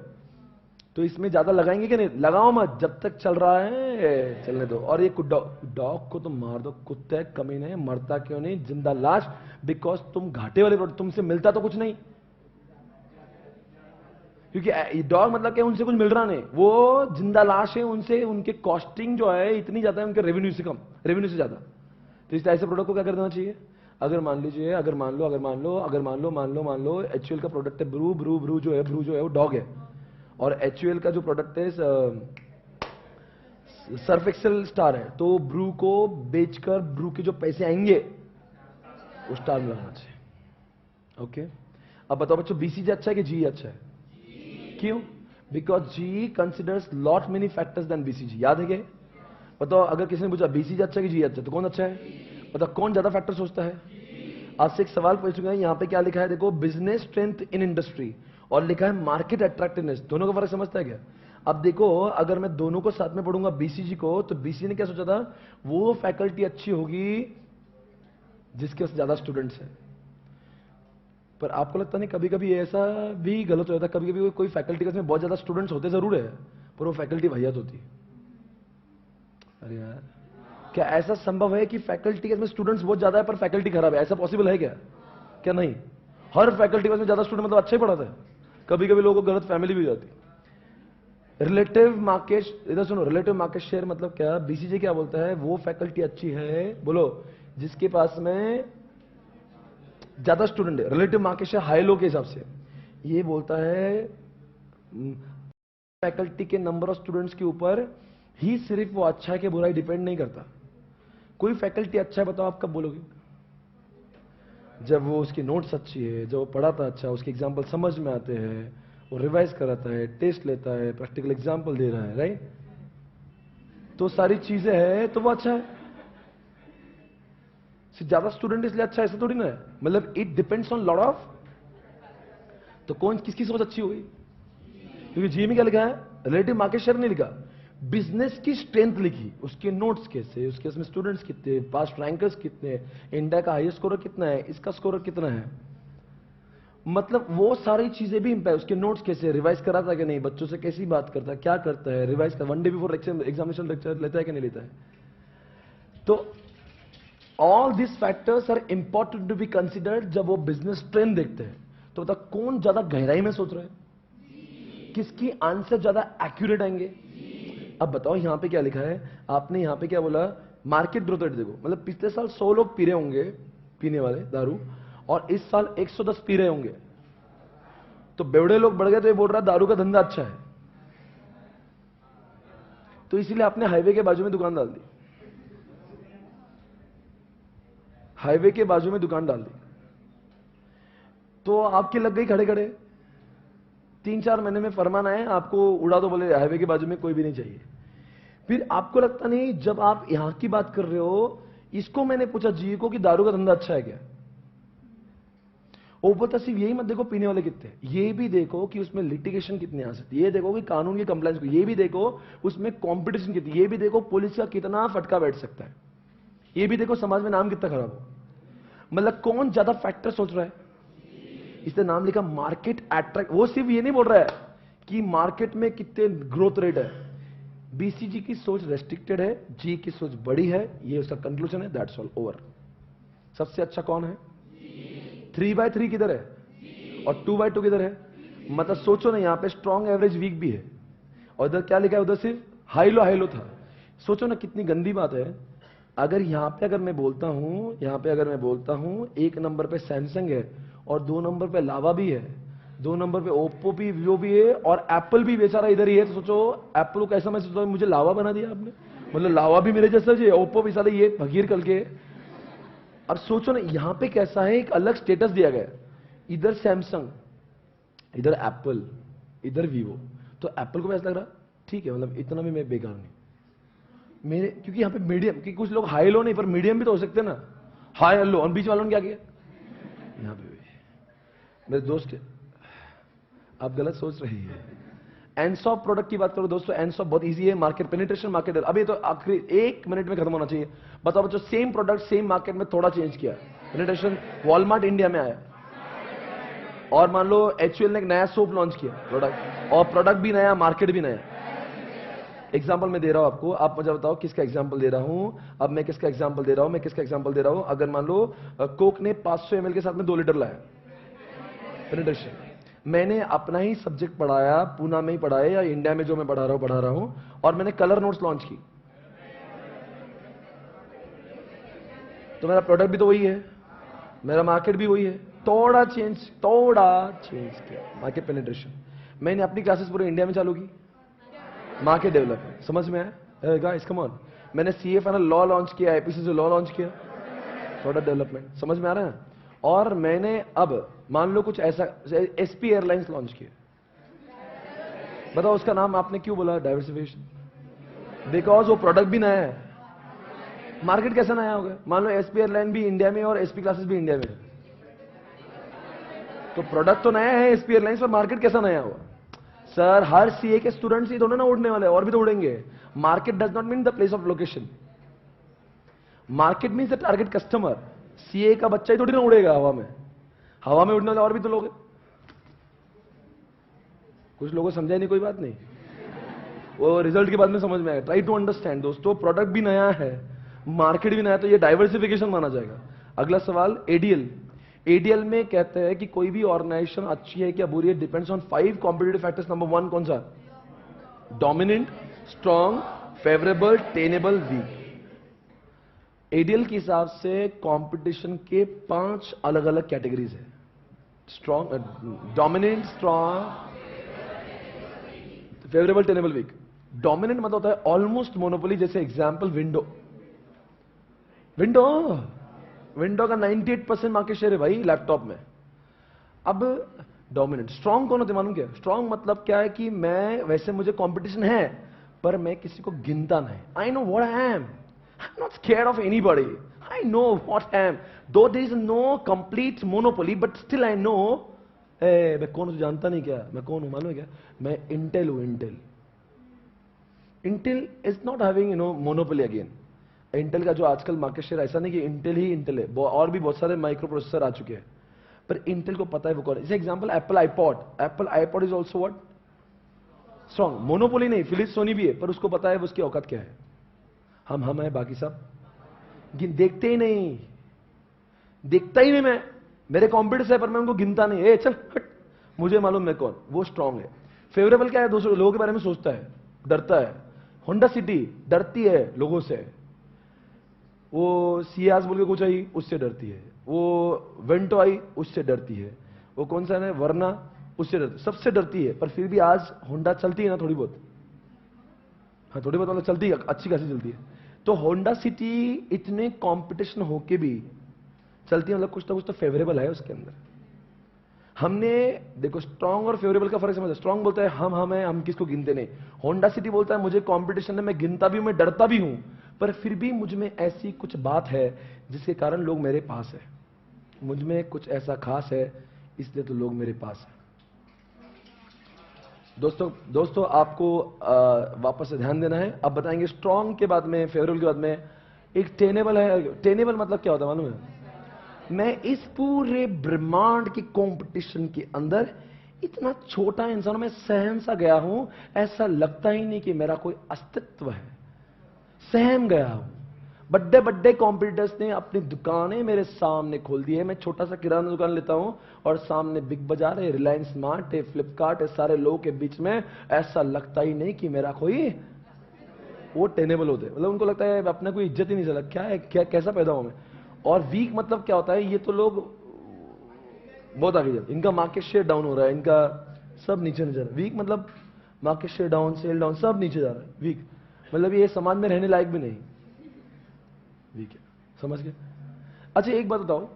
तो इसमें ज्यादा लगाएंगे कि नहीं? लगाओ मत, जब तक चल रहा है चलने दो। और ये डॉग को तुम मार दो, कुत्ते कमीने, मरता क्यों नहीं, जिंदा लाश, बिकॉज तुम घाटे वाले प्रोडक्ट, तुमसे मिलता तो कुछ नहीं, क्योंकि डॉग मतलब क्या, उनसे कुछ मिल रहा नहीं, वो जिंदा लाश है, उनसे उनके कॉस्टिंग जो है इतनी ज्यादा है, उनके रेवेन्यू से कम, रेवेन्यू से ज्यादा। तो इस ऐसे प्रोडक्ट को क्या कर देना चाहिए? अगर मान लीजिए, अगर मान लो एचयूएल का प्रोडक्ट है ब्रू जो है वो डॉग है, और एचयूएल का जो प्रोडक्ट है सर्फ एक्सेल स्टार है, तो ब्रू को बेचकर ब्रू के जो पैसे आएंगे वो स्टार में लगाना चाहिए। ओके, अब बताओ बच्चों, बीसीजी अच्छा है कि जी अच्छा है? क्यों? Because G considers lot many factors then BCG. याद है क्या? बताओ, अगर किसी ने पूछा बीसीजी अच्छा है कि जी अच्छा है, तो कौन अच्छा है? बताओ कौन ज्यादा फैक्टर सोचता है? आपसे एक सवाल पूछूंगा, यहां पे क्या लिखा है देखो, बिजनेस स्ट्रेंथ इन इंडस्ट्री, और लिखा है मार्केट अट्रैक्टिवनेस। दोनों का फर्क समझता है क्या? अब देखो, अगर मैं दोनों को साथ में पढ़ूंगा बीसीजी को, तो बीसीजी ने क्या सोचा था, वो फैकल्टी अच्छी होगी जिसके पास ज्यादा स्टूडेंट्स हैं। पर आपको लगता नहीं कभी कभी ऐसा भी गलत हो जाता है? कभी कभी कोई फैकल्टी में बहुत ज्यादा स्टूडेंट्स होते जरूर है, पर वो फैकल्टी वाहियात होती है। अरे यार, क्या ऐसा संभव है कि फैकल्टी में स्टूडेंट्स बहुत ज्यादा है पर फैकल्टी खराब है? ऐसा पॉसिबल है क्या? क्या नहीं? हर फैकल्टी में ज्यादा स्टूडेंट मतलब अच्छा ही पढ़ाता है? कभी कभी लोगों को गलत फैमिली भी हो जाती है। रिलेटिव मार्केट, इधर सुनो, रिलेटिव मार्केट शेयर मतलब क्या? बीसीजी क्या बोलता है, वो फैकल्टी अच्छी है, बोलो, जिसके पास में ज्यादा स्टूडेंट है। Relative market share high low के हिसाब से ये बोलता है फैकल्टी के नंबर ऑफ स्टूडेंट्स के ऊपर ही सिर्फ वो अच्छा है कि बुरा है डिपेंड नहीं करता। कोई फैकल्टी अच्छा है बताओ आप कब बोलोगे? जब वो उसकी नोट्स अच्छी है, जब वो पढ़ाता अच्छा, उसके एग्जाम्पल समझ में आते हैं, वो रिवाइज कराता है, टेस्ट लेता है, प्रैक्टिकल एग्जाम्पल दे रहा है, राइट? तो सारी चीजें हैं तो वो अच्छा है। ज्यादा स्टूडेंट इसलिए अच्छा है ऐसा थोड़ी ना है, मतलब it depends on lot of. तो कौन किसकी सोच अच्छी होगी? क्योंकि जी में क्या लिखा है? रिलेटिव मार्केट शेयर नहीं लिखा, बिजनेस की स्ट्रेंथ लिखी, उसके नोट्स कैसे, उसके उसमें स्टूडेंट्स कितने, पास्ट रैंकर्स कितने, इंडिया का हाईएस्ट स्कोरर कितना है, इसका स्कोरर कितना है, मतलब वो सारी चीजें भी इंपैक्ट। उसके नोट्स कैसे, रिवाइज कराता है कि नहीं, बच्चों से कैसी बात करता है, क्या करता है, रिवाइज कर, 1 डे बिफोर एग्जामिनेशन लेक्चर लेता है कि नहीं लेता है। तो all this factors are important to be considered जब वो बिजनेस ट्रेंड देखते हैं। तो बता कौन ज्यादा गहराई में सोच रहा है, किसकी आंसर ज्यादा एक्यूरेट आएंगे। अब बताओ यहां पे क्या लिखा है आपने, यहां पे क्या बोला, मार्केट ग्रोथ रेट देखो, मतलब पिछले साल 100 लोग पी रहे होंगे, पीने वाले दारू, और इस साल 110 पी रहे होंगे, तो बेवड़े लोग बढ़ गए, तो ये बोल रहा दारू का धंधा अच्छा है। तो इसीलिए आपने हाईवे के बाजू में दुकान डाल दी, हाईवे के बाजू में दुकान डाल दी, तो आपकी लग गई खड़े खड़े। 3-4 महीने में फरमान आए आपको उड़ा दो, बोले हाईवे के बाजू में कोई भी नहीं चाहिए। फिर आपको लगता नहीं, जब आप यहां की बात कर रहे हो, इसको मैंने पूछा जी को कि दारू का धंधा अच्छा है क्या, वो बोलता सिर्फ यही मत देखो पीने वाले कितने, ये भी देखो कि उसमें लिटिगेशन कितने आ सकती है, ये देखो कि कानून की कंप्लायंस को, ये भी देखो उसमें कंपटीशन कितनी, ये भी देखो पुलिस का कितना फटका बैठ सकता है, ये भी देखो समाज में नाम कितना खराब हो। मतलब कौन ज्यादा फैक्टर सोच रहा है, इसने नाम लिखा मार्केट अट्रैक्ट। वो सिर्फ ये नहीं बोल रहा है कि मार्केट में कितने ग्रोथ रेट है, बीसीजी की सोच रेस्ट्रिक्टेड है, जी की सोच बड़ी है, ये उसका कंक्लूजन है, दैट्स ऑल ओवर। सबसे अच्छा कौन है? 3/3 किधर है और 2/2 किधर है? मतलब सोचो ना, यहां पे स्ट्रॉन्ग एवरेज वीक भी है, और इधर क्या लिखा है, उधर सिर्फ हाई लो था। सोचो ना कितनी गंदी बात है। अगर यहां पे अगर मैं बोलता हूं, यहां पे अगर मैं बोलता हूं 1 नंबर पे सैमसंग है और 2 नंबर पे लावा भी है, 2 नंबर पे ओप्पो भी, वीवो भी है, और एप्पल भी बेचारा इधर ही है, तो सोचो एप्पल को कैसा महसूस होता है, मुझे लावा बना दिया आपने, मतलब लावा भी मेरे जैसा जी, ओप्पो भी साले ये भगीर कल के। अब सोचो ना यहां पे कैसा है, एक अलग स्टेटस दिया गया, इधर सैमसंग, इधर एप्पल, इधर वीवो। तो एप्पल को ऐसा लग रहा ठीक है, मतलब इतना भी मैं बेकार नहीं मेरे, क्योंकि यहां पे मीडियम, कि कुछ लोग हाई लो नहीं पर मीडियम भी तो हो सकते ना, हाई लो, और बीच वालों ने क्या किया, यहां पे मेरे दोस्त आप गलत सोच रही है। एनसॉप प्रोडक्ट की बात करो दोस्तों, एनसॉप बहुत इजी है, मार्केट पेनिट्रेशन, मार्केट अब ये तो आखिरी 1 मिनट में खत्म होना चाहिए। बताओ बच्चों, सेम प्रोडक्ट सेम मार्केट में थोड़ा चेंज किया, पेनिट्रेशन वॉलमार्ट इंडिया में आया, और मान लो एचयूएल ने एक नया सोप लॉन्च किया प्रोडक्ट, और प्रोडक्ट भी नया, मार्केट भी नया। एग्जाम्पल मैं दे रहा हूं आपको, आप मुझे बताओ किसका एग्जाम्पल दे रहा हूं। अब मैं किसका एग्जाम्पल दे रहा हूं, मैं किसका एग्जाम्पल दे रहा हूं। अगर मान लो कोक ने 500 ml के साथ में 2 लीटर लाया, पेनिट्रेशन, मैंने अपना ही सब्जेक्ट पढ़ाया, पूना में ही पढ़ाया या इंडिया में जो मैं पढ़ा रहा हूं, और मैंने कलर नोट्स लॉन्च की, तो मेरा प्रोडक्ट भी तो वही है, मेरा मार्केट भी वही है, थोड़ा चेंज किया, मार्केट पेनिट्रेशन। मैंने अपनी क्लासेस पूरे इंडिया में चालू की, मार्केट डेवलपमेंट, समझ में आया गाइस, कम ऑन। मैंने सीए फाइनल लॉ लॉन्च किया, आईपीसी लॉ लॉन्च किया, प्रोडक्ट डेवलपमेंट, समझ में आ रहा है। और मैंने अब मान लो कुछ ऐसा एसपी एयरलाइंस लॉन्च किया, बताओ उसका नाम आपने क्यों बोला डाइवर्सिफिकेशन, बिकॉज वो प्रोडक्ट भी नया है, मार्केट कैसा नया होगा। मान लो एसपी एयरलाइन भी इंडिया में और एसपी क्लासेस भी इंडिया में है, तो प्रोडक्ट तो नया है एसपी एयरलाइंस, पर मार्केट कैसा नया हुआ। सर हर सीए के स्टूडेंट्स ही थोड़े ना उड़ने वाले, और भी तो उड़ेंगे। Market does not mean the place of location, market means the target customer. CA का बच्चा ही थोड़ी ना उड़ेगा हवा में, हवा में उड़ने वाले और भी तो लोग हैं। कुछ लोगों को समझा नहीं, कोई बात नहीं, वो रिजल्ट के बाद में समझ में आएगा। ट्राई टू अंडरस्टैंड दोस्तों, प्रोडक्ट भी नया है, मार्केट भी नया, तो ये डाइवर्सिफिकेशन माना जाएगा। अगला सवाल, एडीएल। एडीएल में कहते हैं कि कोई भी ऑर्गेनाइजेशन अच्छी है क्या बुरी है, depends on 5 competitive factors. Number 1 कौन सा, dominant, strong, favourable, tenable, weak. ADL के हिसाब से कंपटीशन के 5 अलग अलग कैटेगरीज है, strong, dominant, strong, favourable, tenable, weak. Dominant मतलब होता है ऑलमोस्ट मोनोपोली, जैसे एग्जांपल विंडो। विंडो का 98% मार्केट शेयर है भाई लैपटॉप में। अब डोमिनेंट। स्ट्रांग कौन होते मालूम क्या? स्ट्रांग मतलब क्या है कि मैं, वैसे मुझे कंपटीशन है पर मैं किसी को गिनता नहीं। I know what I am not scared of anybody. I know what I am, though there is no complete monopoly, but still I know मैं कौन हूं जानता नहीं क्या? मैं कौन हूं मालूम है क्या? मैं इंटेल हूं। Intel is not having monopoly again. Intel का जो आजकल मार्केट शेयर, ऐसा नहीं कि इंटेल ही इंटेल है, और भी बहुत सारे माइक्रो प्रोसेसर आ चुके हैं, पर इंटेल को पता है वो कौन है। जैसे example Apple iPod is also what? Strong. Monopoly नहीं, फिलिप्स सोनी भी है, पर उसको पता है उसकी औकात क्या है। हम है, बाकी सब देखते ही नहीं, देखता ही नहीं। मैं, मेरे कॉम्पिटिटर है पर मैं उनको गिनता नहीं। ए चल हट, मुझे मालूम मैं कौन। वो स्ट्रांग है। फेवरेबल क्या है? दूसरे लोगों के बारे में सोचता है, डरता है। होंडा सिटी डरती है लोगों से। वो सियाज बोल के कुछ आई, उससे डरती है। वो वेंटो आई, उससे डरती है। वो कौन सा है, वरना, उससे डरती, सबसे डरती है। पर फिर भी आज होंडा चलती है ना थोड़ी बहुत। हाँ थोड़ी बहुत मतलब चलती है, अच्छी खासी चलती है। तो होंडा सिटी इतने कंपटीशन होके भी चलती है, मतलब कुछ तो फेवरेबल है उसके अंदर। हमने देखो स्ट्रांग और फेवरेबल का फर्क समझा। स्ट्रांग बोलता है हम हैं, हम किसको गिनते नहीं। होंडा सिटी बोलता है मुझे कंपटीशन है, मैं गिनता भी हूं, मैं डरता भी हूं, पर फिर भी मुझ में ऐसी कुछ बात है जिसके कारण लोग मेरे पास है। मुझ में कुछ ऐसा खास है, इसलिए तो लोग मेरे पास है। दोस्तों आपको वापस से ध्यान देना है। अब बताएंगे स्ट्रांग के बाद में, फेवरेबल के बाद में एक टेनेबल है। टेनेबल मतलब क्या होता है मालूम है? मैं इस पूरे ब्रह्मांड की कंपटीशन के अंदर इतना छोटा इंसान, मैं सहम सा गया हूं, ऐसा लगता ही नहीं कि मेरा कोई अस्तित्व है। सहम गया हूं। बड़े बड़े कॉम्पिटिटर्स ने अपनी दुकानें मेरे सामने खोल दी है। मैं छोटा सा किराना दुकान लेता हूं और सामने बिग बाजार है, रिलायंस स्मार्ट है, फ्लिपकार्ट है, सारे लोगों के बीच में ऐसा लगता ही नहीं कि मेरा कोई। वो टेनेबल होते हैं, मतलब उनको लगता है अपना कोई इज्जत ही नहीं चला, क्या है, क्या कैसा पैदा हूं मैं। और वीक मतलब क्या होता है? ये तो लोग बहुत आगे जाते, इनका मार्केट शेयर डाउन हो रहा है, इनका सब नीचे जा रहा है। वीक मतलब market share down, sale down, सब नीचे जा रहा है। वीक मतलब ये समाज में रहने लायक भी नहीं, वीक है। समझ गए? अच्छा एक बात बताओ,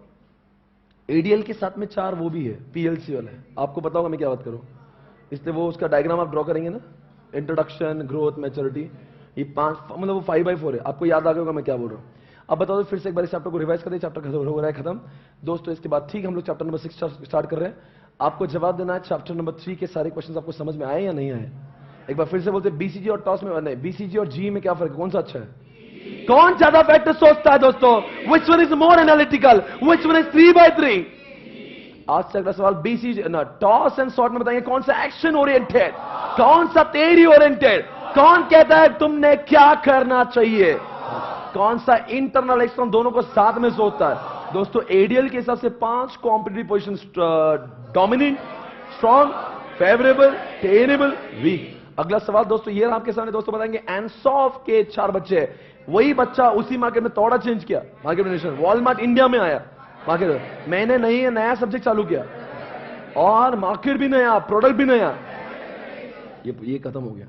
एडीएल के साथ में 4 वो भी है, पीएलसी वाला है। आपको पता होगा मैं क्या बात करूं, इसलिए वो उसका डायग्राम आप ड्रॉ करेंगे ना, इंट्रोडक्शन, ग्रोथ, मैच्योरिटी, ये 5 मतलब वो 5x4 है। आपको याद आ गया होगा मैं क्या बोल रहा हूं। अब बताओ फिर से एक बार इस चैप्टर को रिवाइज कर दे। चैप्टर खत्म हो रहा है, खत्म दोस्तों। इसके बाद ठीक हम लोग चैप्टर नंबर 6 स्टार्ट कर रहे हैं। आपको जवाब देना है चैप्टर नंबर 3 के सारे क्वेश्चंस आपको समझ में आए या नहीं आए। एक बार फिर से बोलते, बीसीजी और टॉस में, नहीं बीसीजी और जी में क्या फर्क है, कौन सा अच्छा है? कौन ज्यादा बेटर सोचता है दोस्तों? Which one is more analytical, which one is 3x3? आज से अगला सवाल बीसीजी ना टॉस एंड शॉट में बताएंगे कौन सा एक्शन ओरिएंटेड, कौन सा थ्योरी ओरिएंटेड, कौन कहता है तुमने क्या करना चाहिए, कौन सा इंटरनल एक्सटर्नल दोनों को साथ में सोचता है। दोस्तों एडीएल के हिसाब से 5 competitive position, dominant, strong, favourable, tenable, weak. अगला सवाल दोस्तों ये आपके सामने, दोस्तों बताएंगे एनसॉफ के 4 बच्चे हैं। वही बच्चा उसी मार्केट में थोड़ा चेंज किया, मार्केट नेशन वॉलमार्ट इंडिया में आया मार्केट में। मैंने नहीं नया सब्जेक्ट चालू किया और मार्केट भी नया, प्रोडक्ट भी नया, ये खत्म हो गया।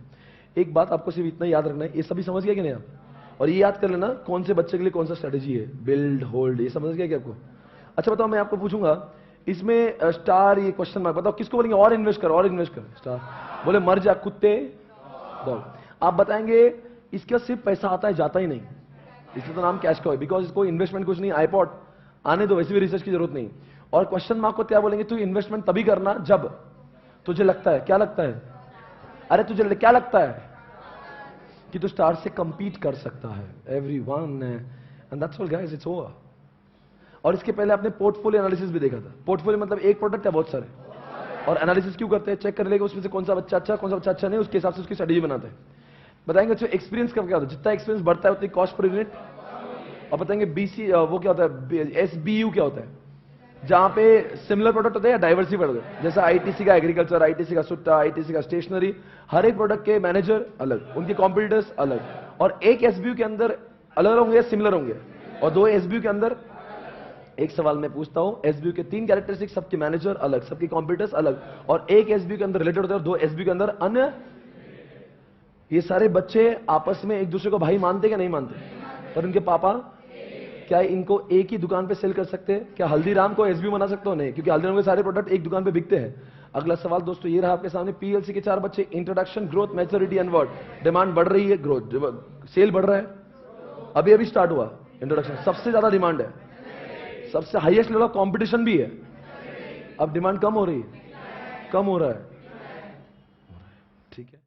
एक बात आपको सिर्फ इतना याद रखना है, ये सभी समझ गया कि नहीं आप? और ये याद कर लेना कौन से बच्चे के लिए कौन सा स्ट्रेटेजी है, बिल्ड, होल्ड, ये समझ गया क्या आपको? अच्छा बताओ, मैं आपको पूछूंगा इसमें स्टार, ये क्वेश्चन मार्क, बताओ किसको बोलेंगे और इन्वेस्ट कर, और इन्वेस्ट कर, स्टार बोले मर जा कुत्ते दौड़। आप बताएंगे इसके सिर्फ पैसा आता है जाता ही नहीं, इसलिए तो नाम कैश का है, बिकॉज इसको इन्वेस्टमेंट कुछ नहीं, आईपॉड आने दो, वैसे भी रिसर्च की जरूरत नहीं। और क्वेश्चन मार्क को क्या बोलेंगे, तू इन्वेस्टमेंट तभी करना जब तुझे लगता है, क्या लगता है, अरे तुझे क्या लगता है कि तू स्टार से कंपीट कर सकता है। Everyone, and that's all guys, it's over. और इसके पहले आपने पोर्टफोलियो एनालिसिस भी देखा था। पोर्टफोलियो मतलब एक प्रोडक्ट है बहुत सारे, और एनालिसिस क्यों करते हैं, चेक कर लेगा उसमें से कौन सा बच्चा अच्छा, कौन सा बच्चा अच्छा नहीं, उसके हिसाब से उसकी स्ट्रेटेजी बनाते हैं। बताएंगे अच्छा एक्सपीरियंस का क्या होता है, जितना एक्सपीरियंस बढ़ता है उतनी कॉस्ट पर यूनिट। और बताएंगे बीसी वो क्या होता है, एसबीयू क्या होता है, जहां पे सिमिलर प्रोडक्ट होते हैं या डाइवर्सिफाइड होते हैं, जैसा आईटीसी का एग्रीकल्चर, आईटीसी का सुट्टा, आईटीसी का स्टेशनरी, हर एक प्रोडक्ट के मैनेजर अलग, उनके कॉम्पिटिटर्स अलग, और एक एसबीयू के अंदर अलग अलग होंगे, सिमिलर होंगे, और 2 एसबीयू के अंदर। एक सवाल मैं पूछता हूं, एसबीयू के 3 कैरेक्टरिस्टिक, सबके मैनेजर अलग, सबके कॉम्पिटिटर्स अलग, और एक एसबीयू के अंदर रिलेटेड होते हैं, 2 एसबीयू के अंदर अन्य। ये सारे बच्चे आपस में एक दूसरे को भाई मानते क्या नहीं मानते? पर उनके पापा क्या इनको एक ही दुकान पे सेल कर सकते हैं? क्या हल्दीराम को एसबी बना सकते हो? नहीं, क्योंकि हल्दीराम के सारे प्रोडक्ट एक दुकान पे बिकते हैं। अगला सवाल दोस्तों ये रहा आपके सामने, पीएलसी के 4 बच्चे, introduction, growth, maturity and word. Demand बढ़ रही है, ग्रोथ, सेल बढ़ रहा है, अभी अभी स्टार्ट हुआ इंट्रोडक्शन, सबसे ज्यादा डिमांड है, सबसे हाईएस्ट लेवल ऑफ कॉम्पिटिशन भी है। अब डिमांड कम हो रही है, कम हो रहा है, ठीक है।